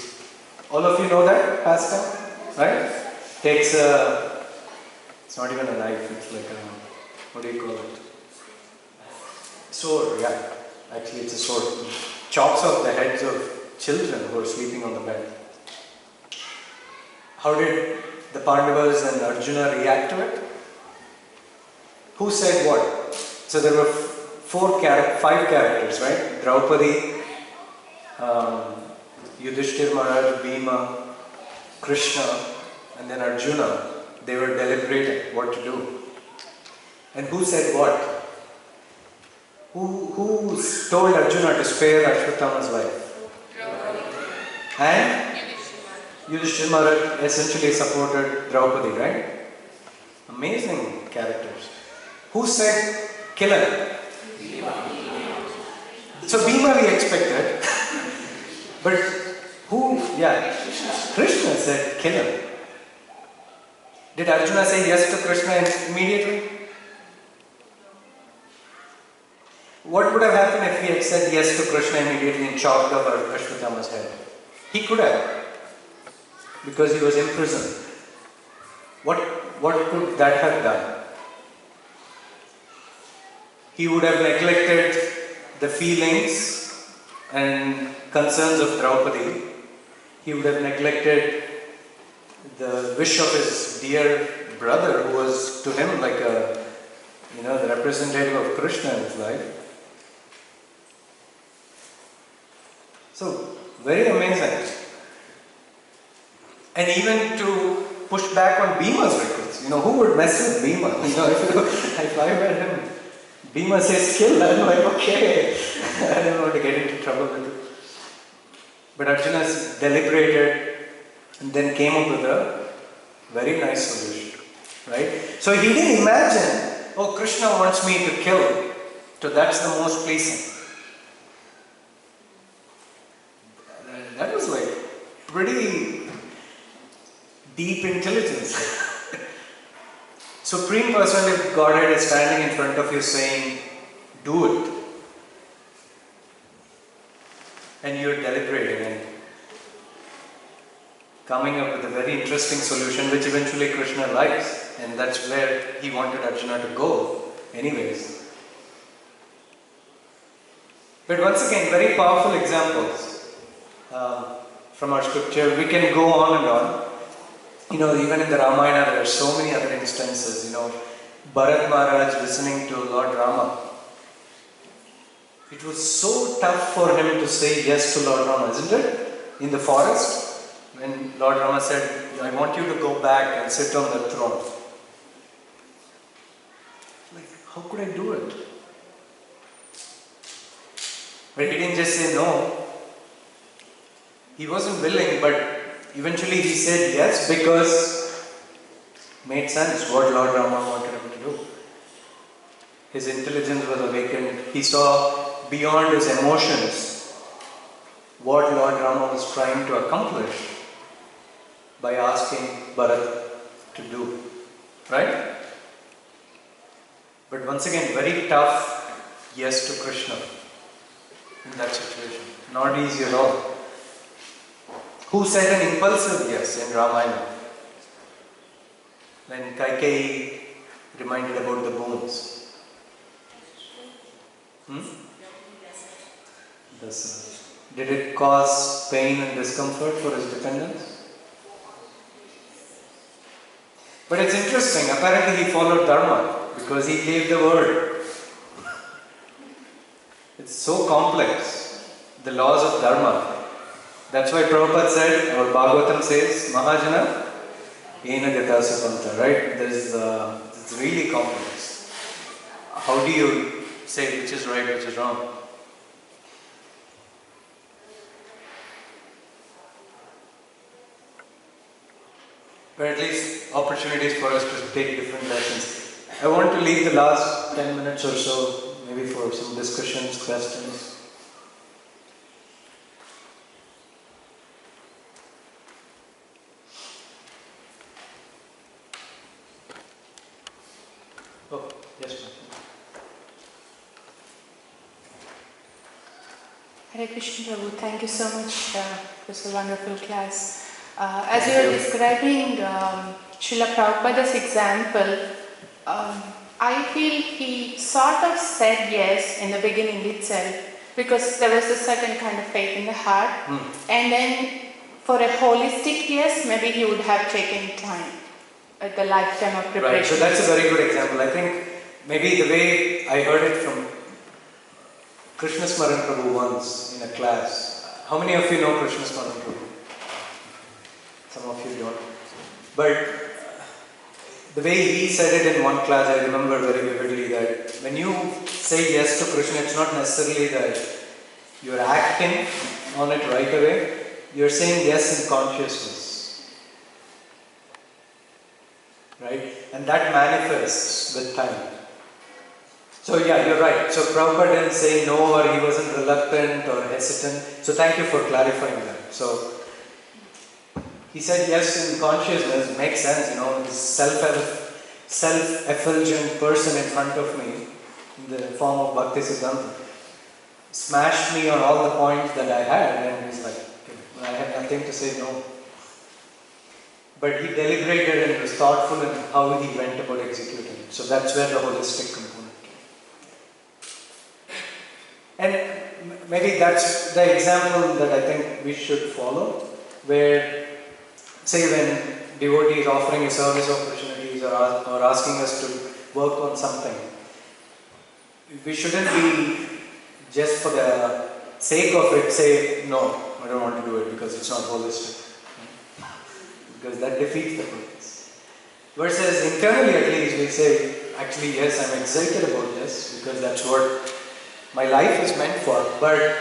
All of you know that pastime, right? Takes it's not even a knife, it's like a, what do you call it? Sword, yeah. Actually it's a sword. Chops off the heads of children who are sleeping on the bed. How did the Pandavas and Arjuna react to it? Who said what? So there were 5 characters, right? Draupadi, Yudhishthir Maharaj, Bhima, Krishna, and then Arjuna. They were deliberating what to do. And who said what? Who told Arjuna to spare Ashwatthama's life? And Yudhishthir Maharaj essentially supported Draupadi, right? Amazing characters. Who said kill her? So Bhima we expected. But who? Yeah. Krishna said kill him. Did Arjuna say yes to Krishna immediately? What would have happened if he had said yes to Krishna immediately and chopped off Ashwatthama's head? He could have. Because he was imprisoned. What could that have done? He would have neglected the feelings and concerns of Draupadi. He would have neglected the wish of his dear brother, who was to him like the representative of Krishna in his life. So, very amazing. And even to push back on Bhima's request. Who would mess with Bhima? If I were him, Bhima says kill, I'm like, okay. I don't want to get into trouble with it. But Arjuna deliberated and then came up with a very nice solution. Right? So he didn't imagine, oh, Krishna wants me to kill, so that's the most pleasing. That was like pretty deep intelligence. Supreme Personality of Godhead is standing in front of you saying, do it. And you're deliberating and coming up with a very interesting solution which eventually Krishna likes, and that's where he wanted Arjuna to go anyways. But once again, very powerful examples from our scripture. We can go on and on. Even in the Ramayana there are so many other instances. Bharat Maharaj listening to Lord Rama. It was so tough for him to say yes to Lord Rama, isn't it? In the forest, when Lord Rama said, I want you to go back and sit on the throne. Like, how could I do it? But he didn't just say no. He wasn't willing, but eventually he said yes because it made sense what Lord Rama wanted him to do. His intelligence was awakened. He saw beyond his emotions what Lord Rama was trying to accomplish by asking Bharat to do. Right? But once again, very tough yes to Krishna in that situation. Not easy at all. Who said an impulsive yes in Ramayana? When Kaikeyi reminded about the bones. Did it cause pain and discomfort for his dependents? But it's interesting, apparently he followed Dharma because he gave the word. It's so complex, the laws of Dharma. That's why Prabhupada said, or Bhagavatam says, Mahajana, Ena Gata Sapanta, right? It's really complex. How do you say which is right, which is wrong? But at least opportunities for us to take different lessons. I want to leave the last 10 minutes or so, maybe for some discussions, questions. Hare Krishna Prabhu, thank you so much. It was a wonderful class. As you were describing Srila Prabhupada's example, I feel he sort of said yes in the beginning itself because there was a certain kind of faith in the heart. And then for a holistic yes, maybe he would have taken time, the lifetime of preparation. Right, so that's a very good example. I think maybe the way I heard it from Krishna Prabhu once in a class. How many of you know Krishna Prabhu? Some of you don't. But the way he said it in one class, I remember very vividly that when you say yes to Krishna, it's not necessarily that you're acting on it right away. You're saying yes in consciousness. Right? And that manifests with time. So yeah, you're right. So Prabhupada didn't say no, or he wasn't reluctant or hesitant. So thank you for clarifying that. So he said yes in consciousness, makes sense, this self-effulgent person in front of me in the form of Bhakti Siddhanta smashed me on all the points that I had, and he's like, I have nothing to say no. But he deliberated and was thoughtful in how he went about executing it. So that's where the holistic component came. And maybe that's the example that I think we should follow, where, say, when devotees offering a service opportunities or asking us to work on something, we shouldn't be just for the sake of it say, no, I don't want to do it because it's not holistic. Because that defeats the purpose. Versus internally at least we say, actually yes, I'm excited about this because that's what my life is meant for. But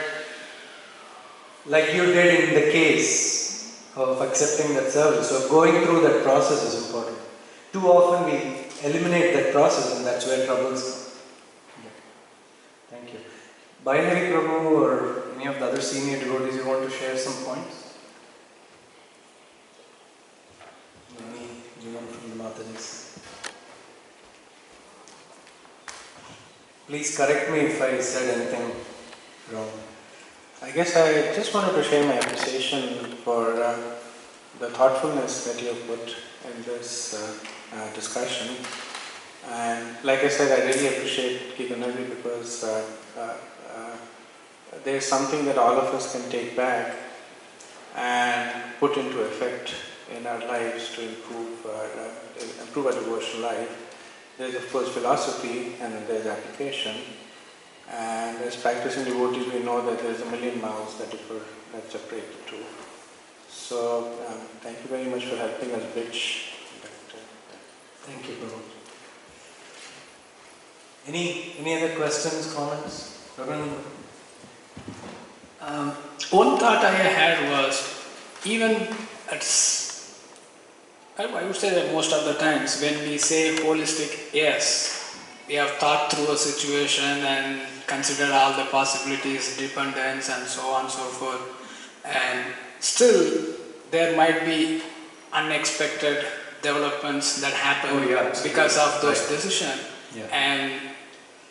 like you did in the case of accepting that service, so going through that process is important. Too often we eliminate that process, and that's where troubles come. Thank you. Binary Prabhu or any of the other senior devotees, you want to share some points? Anyone from the Matajis? Please correct me if I said anything wrong. I guess I just wanted to share my appreciation for the thoughtfulness that you have put in this discussion. And like I said, I really appreciate Kiganari because there's something that all of us can take back and put into effect in our lives to improve our devotional life. There's of course philosophy and then there's application. And as practicing devotees, we know that there's a million miles that separate the two. So thank you very much for helping us bridge that. Thank you, Prabhu. Any other questions, comments? One thought I had was, even I would say that most of the times when we say holistic yes, we have thought through a situation and considered all the possibilities, dependence and so on and so forth, and still there might be unexpected developments that happen because of those decisions. Yeah. And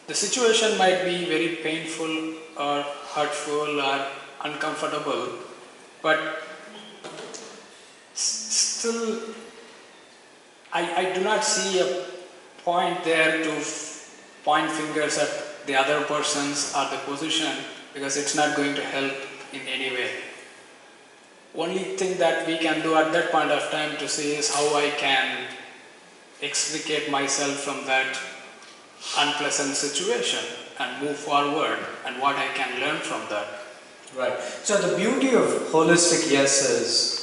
the situation might be very painful or hurtful or uncomfortable, but still I do not see a point there to point fingers at the other persons or the position, because it's not going to help in any way. Only thing that we can do at that point of time to see is how I can extricate myself from that unpleasant situation and move forward, and what I can learn from that. Right. So the beauty of holistic yes is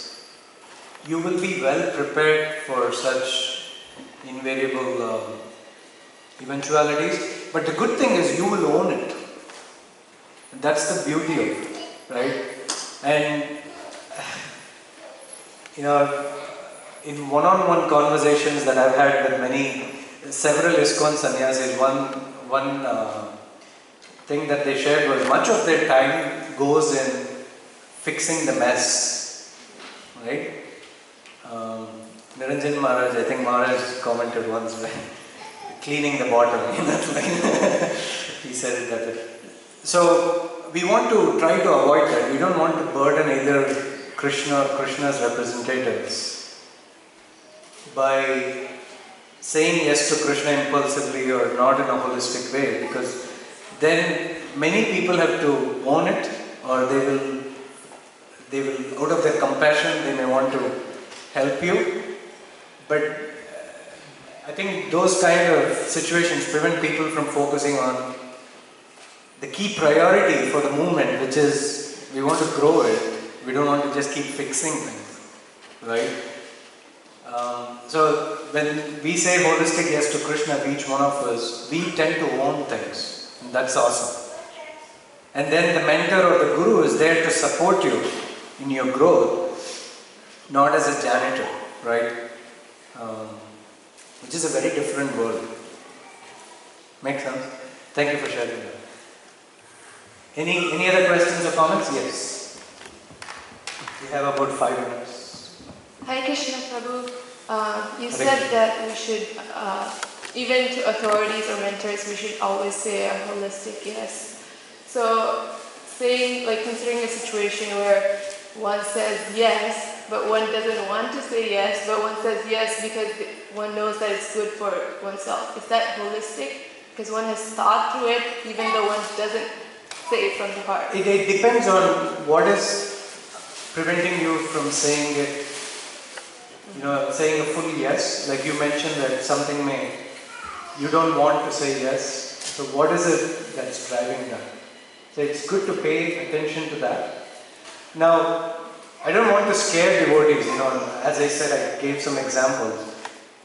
you will be well prepared for such invariable eventualities, but the good thing is you will own it. That's the beauty of it, right? And in one-on-one conversations that I've had with several ISKCON sannyasis, one thing that they shared was much of their time goes in fixing the mess, right? Niranjan Maharaj, I think Maharaj commented once, cleaning the bottle, he said it that way. So we want to try to avoid that. We don't want to burden either Krishna or Krishna's representatives by saying yes to Krishna impulsively or not in a holistic way, because then many people have to own it, or they will out of their compassion they may want to help you, but I think those kind of situations prevent people from focusing on the key priority for the movement, which is we want to grow it. We don't want to just keep fixing things, right? So when we say holistic yes to Krishna, each one of us, we tend to own things, and that's awesome. And then the mentor or the guru is there to support you in your growth, not as a janitor, right? Which is a very different world. Makes sense? Thank you for sharing that. Any other questions or comments? Yes. We have about 5 minutes. Hi Krishna Prabhu. You said that we should, even to authorities or mentors, we should always say a holistic yes. So, saying, like considering a situation where one says yes, but one doesn't want to say yes, but one says yes because one knows that it's good for oneself. Is that holistic? Because one has thought through it, even though one doesn't say it from the heart. It depends on what is preventing you from saying it, saying a full yes. Like you mentioned that something you don't want to say yes. So what is it that's driving that? So it's good to pay attention to that. Now, I don't want to scare devotees, as I said, I gave some examples.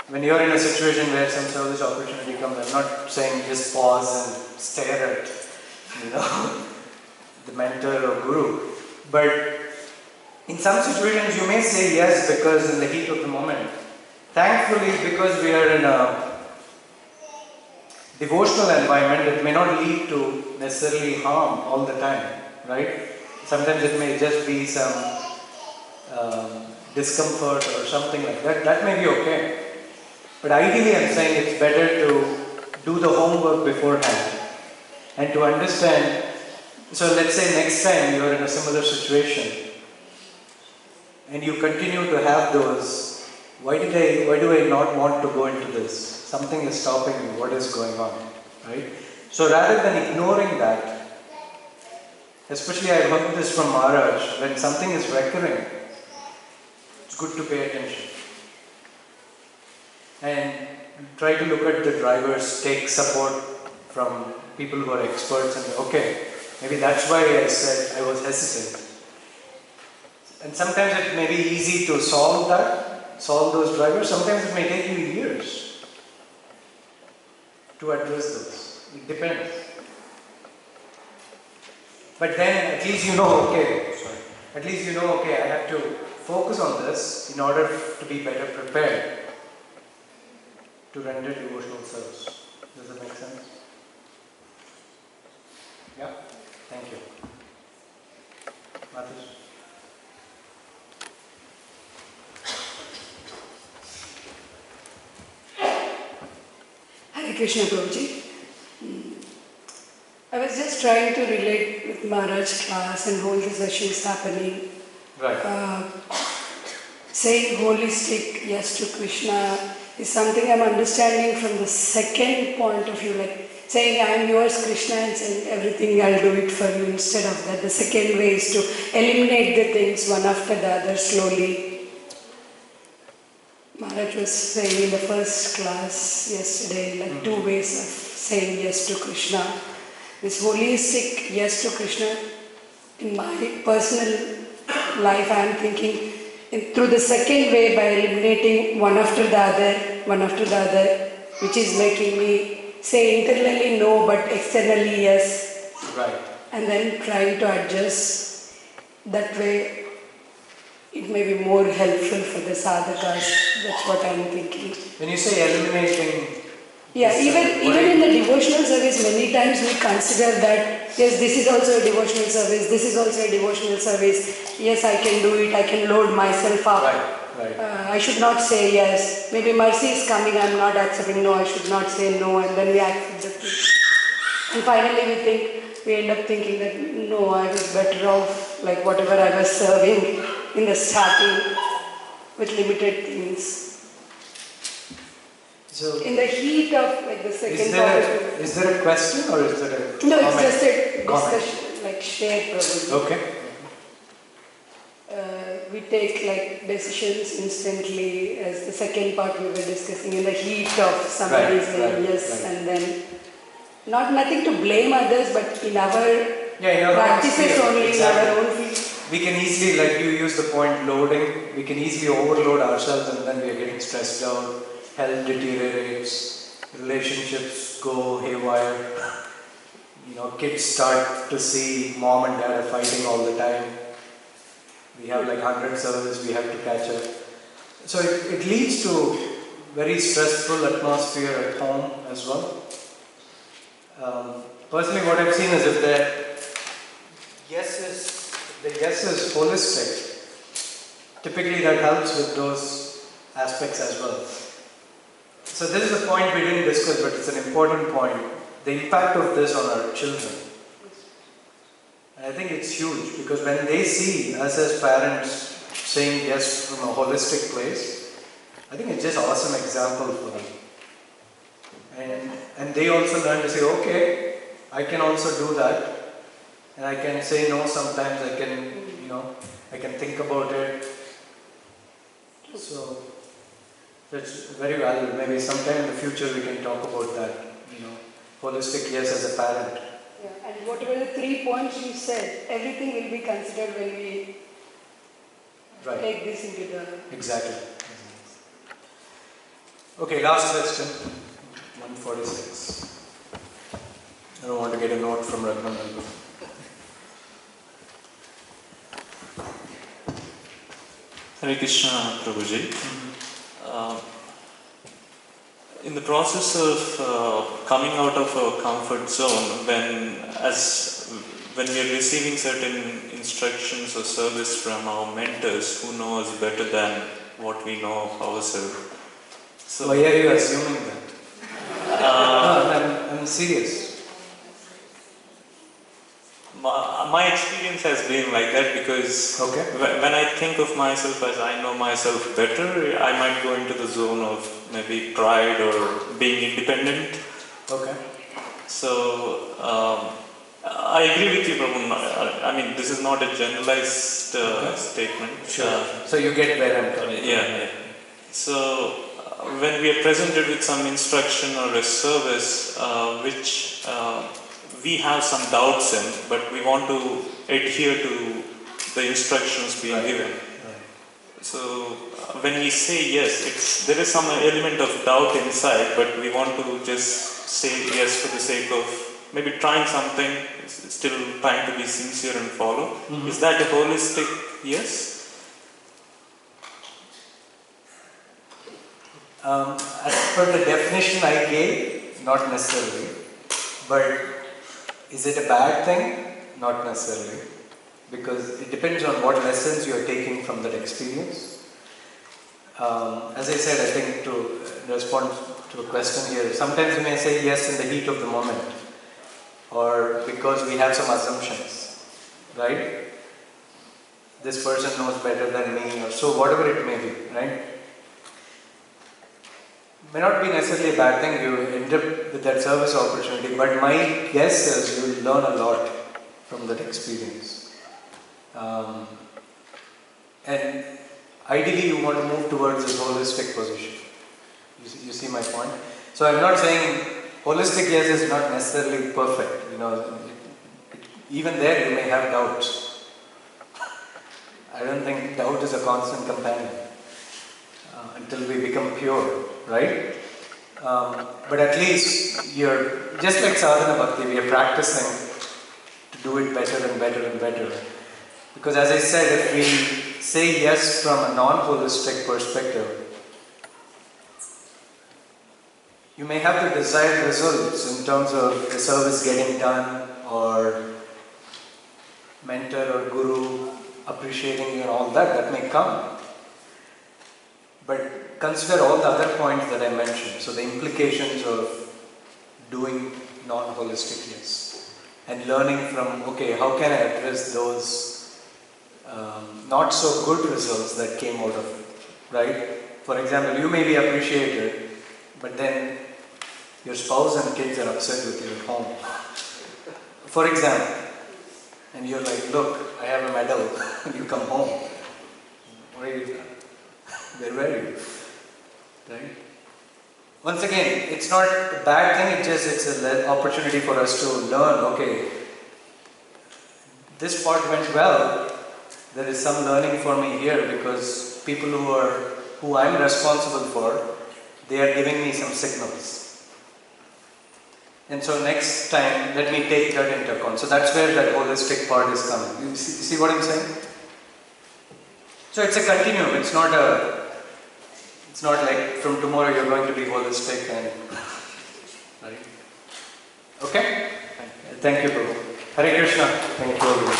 When you're in a situation where some service opportunity comes, I'm not saying just pause and stare at, the mentor or guru. But in some situations you may say yes because in the heat of the moment. Thankfully, because we are in a devotional environment, it may not lead to necessarily harm all the time, right? Sometimes it may just be some discomfort or something like that. That may be okay. But ideally I'm saying it's better to do the homework beforehand and to understand. So let's say next time you're in a similar situation and you continue to have those, why do I not want to go into this? Something is stopping me, what is going on, right? So rather than ignoring that, especially I heard this from Maharaj, when something is recurring, it's good to pay attention. And try to look at the drivers, take support from people who are experts and okay, maybe that's why I said I was hesitant. And sometimes it may be easy to solve those drivers. Sometimes it may take you years to address those. It depends. But then at least I have to focus on this in order to be better prepared to render devotional service. Does that make sense? Yeah? Thank you. Mathis? Hare Krishna Prabhuji. I was just trying to relate with Maharaj's class and all the sessions happening. Right. Saying holistic yes to Krishna is something I'm understanding from the second point of view, like saying I am yours Krishna and saying everything I'll do it for you. Instead of that, the second way is to eliminate the things one after the other slowly. Maharaj was saying in the first class yesterday, like 2 ways of saying yes to Krishna. This holistic yes to Krishna, in my personal life I am thinking through the second way, by eliminating one after the other, which is making me say internally no but externally yes. Right. And then trying to adjust. That way it may be more helpful for the sadhakas. That's what I am thinking. When you say eliminating... Yeah, even in the devotional service, many times we consider that, yes, this is also a devotional service, this is also a devotional service, yes, I can do it, I can load myself up. Right. I should not say yes. Maybe mercy is coming, I am not accepting no, I should not say no, and then we accept the thing. And finally we think, we end up thinking that no, I was better off like whatever I was serving in the starting with limited things. So in the heat of like the second is there a question or is there a No, comment? it's just a discussion, like shared probably. Okay. We take like decisions instantly, as the second part we were discussing, in the heat of somebody saying yes, and then nothing to blame others, but in our practices only, exactly. in our own field. We can easily, like you use the point loading, we can easily overload ourselves and then we are getting stressed out, health deteriorates, relationships go haywire, kids start to see mom and dad are fighting all the time. We have like 100 services we have to catch up. So it leads to very stressful atmosphere at home as well. Personally, what I've seen is if the yes is holistic, typically that helps with those aspects as well. So this is a point we didn't discuss, but it's an important point. The impact of this on our children. I think it's huge because when they see us as parents saying yes from a holistic place, I think it's just an awesome example for them. And they also learn to say, okay, I can also do that, and I can say no sometimes. I can think about it. So that's very valuable. Maybe sometime in the future we can talk about that. Holistic yes as a parent. Yeah, and whatever the 3 points you said, everything will be considered when we take this into the... Exactly. Okay, last question. 146. I don't want to get a note from Raghunandan. Hare Krishna, Prabhuji. In the process of coming out of a comfort zone, when we are receiving certain instructions or service from our mentors who know us better than what we know of ourselves. So why are you assuming that? No, I'm serious. My experience has been like that because when I think of myself as I know myself better, I might go into the zone of maybe pride or being independent. Okay. So I agree with you, Prabhu. I mean, this is not a generalized statement. Sure. So you get where I'm coming from. Yeah. So when we are presented with some instruction or a service which we have some doubts in, but we want to adhere to the instructions being given. So when we say yes, there is some element of doubt inside, but we want to just say yes for the sake of maybe trying something, still trying to be sincere and follow. Mm-hmm. Is that a holistic yes? As per the definition I gave, not necessarily. But is it a bad thing? Not necessarily. Because it depends on what lessons you are taking from that experience. As I said, I think to respond to a question here, sometimes we may say yes in the heat of the moment, or because we have some assumptions, right? This person knows better than me, or so whatever it may be, right? May not be necessarily a bad thing, you end up with that service opportunity, but my guess is you will learn a lot from that experience. And ideally you want to move towards this holistic position. You see my point? So I'm not saying holistic yes is not necessarily perfect. Even there you may have doubts. I don't think doubt is a constant companion until we become pure, right? But at least you're, just like sadhana bhakti, we are practicing to do it better and better and better. Because as I said, if we say yes from a non-holistic perspective, you may have the desired results in terms of the service getting done, or mentor or guru appreciating you and all that may come. But consider all the other points that I mentioned. So the implications of doing non-holistic yes. and learning from, okay, how can I address those not so good results that came out of it, right? For example, you may be appreciated, but then your spouse and kids are upset with you at home. For example, and you're like, look, I have a medal, and you come home. What are you? Where were you? Right? Once again, it's not a bad thing, it's an opportunity for us to learn, okay, this part went well, there is some learning for me here because people who I'm responsible for, they are giving me some signals. And so next time, let me take that into account. So that's where that holistic part is coming. You see what I'm saying? So it's a continuum, it's not like from tomorrow you're going to be holistic and, right? Okay? Thank you, Prabhu. Hare Krishna. Thank you, everyone.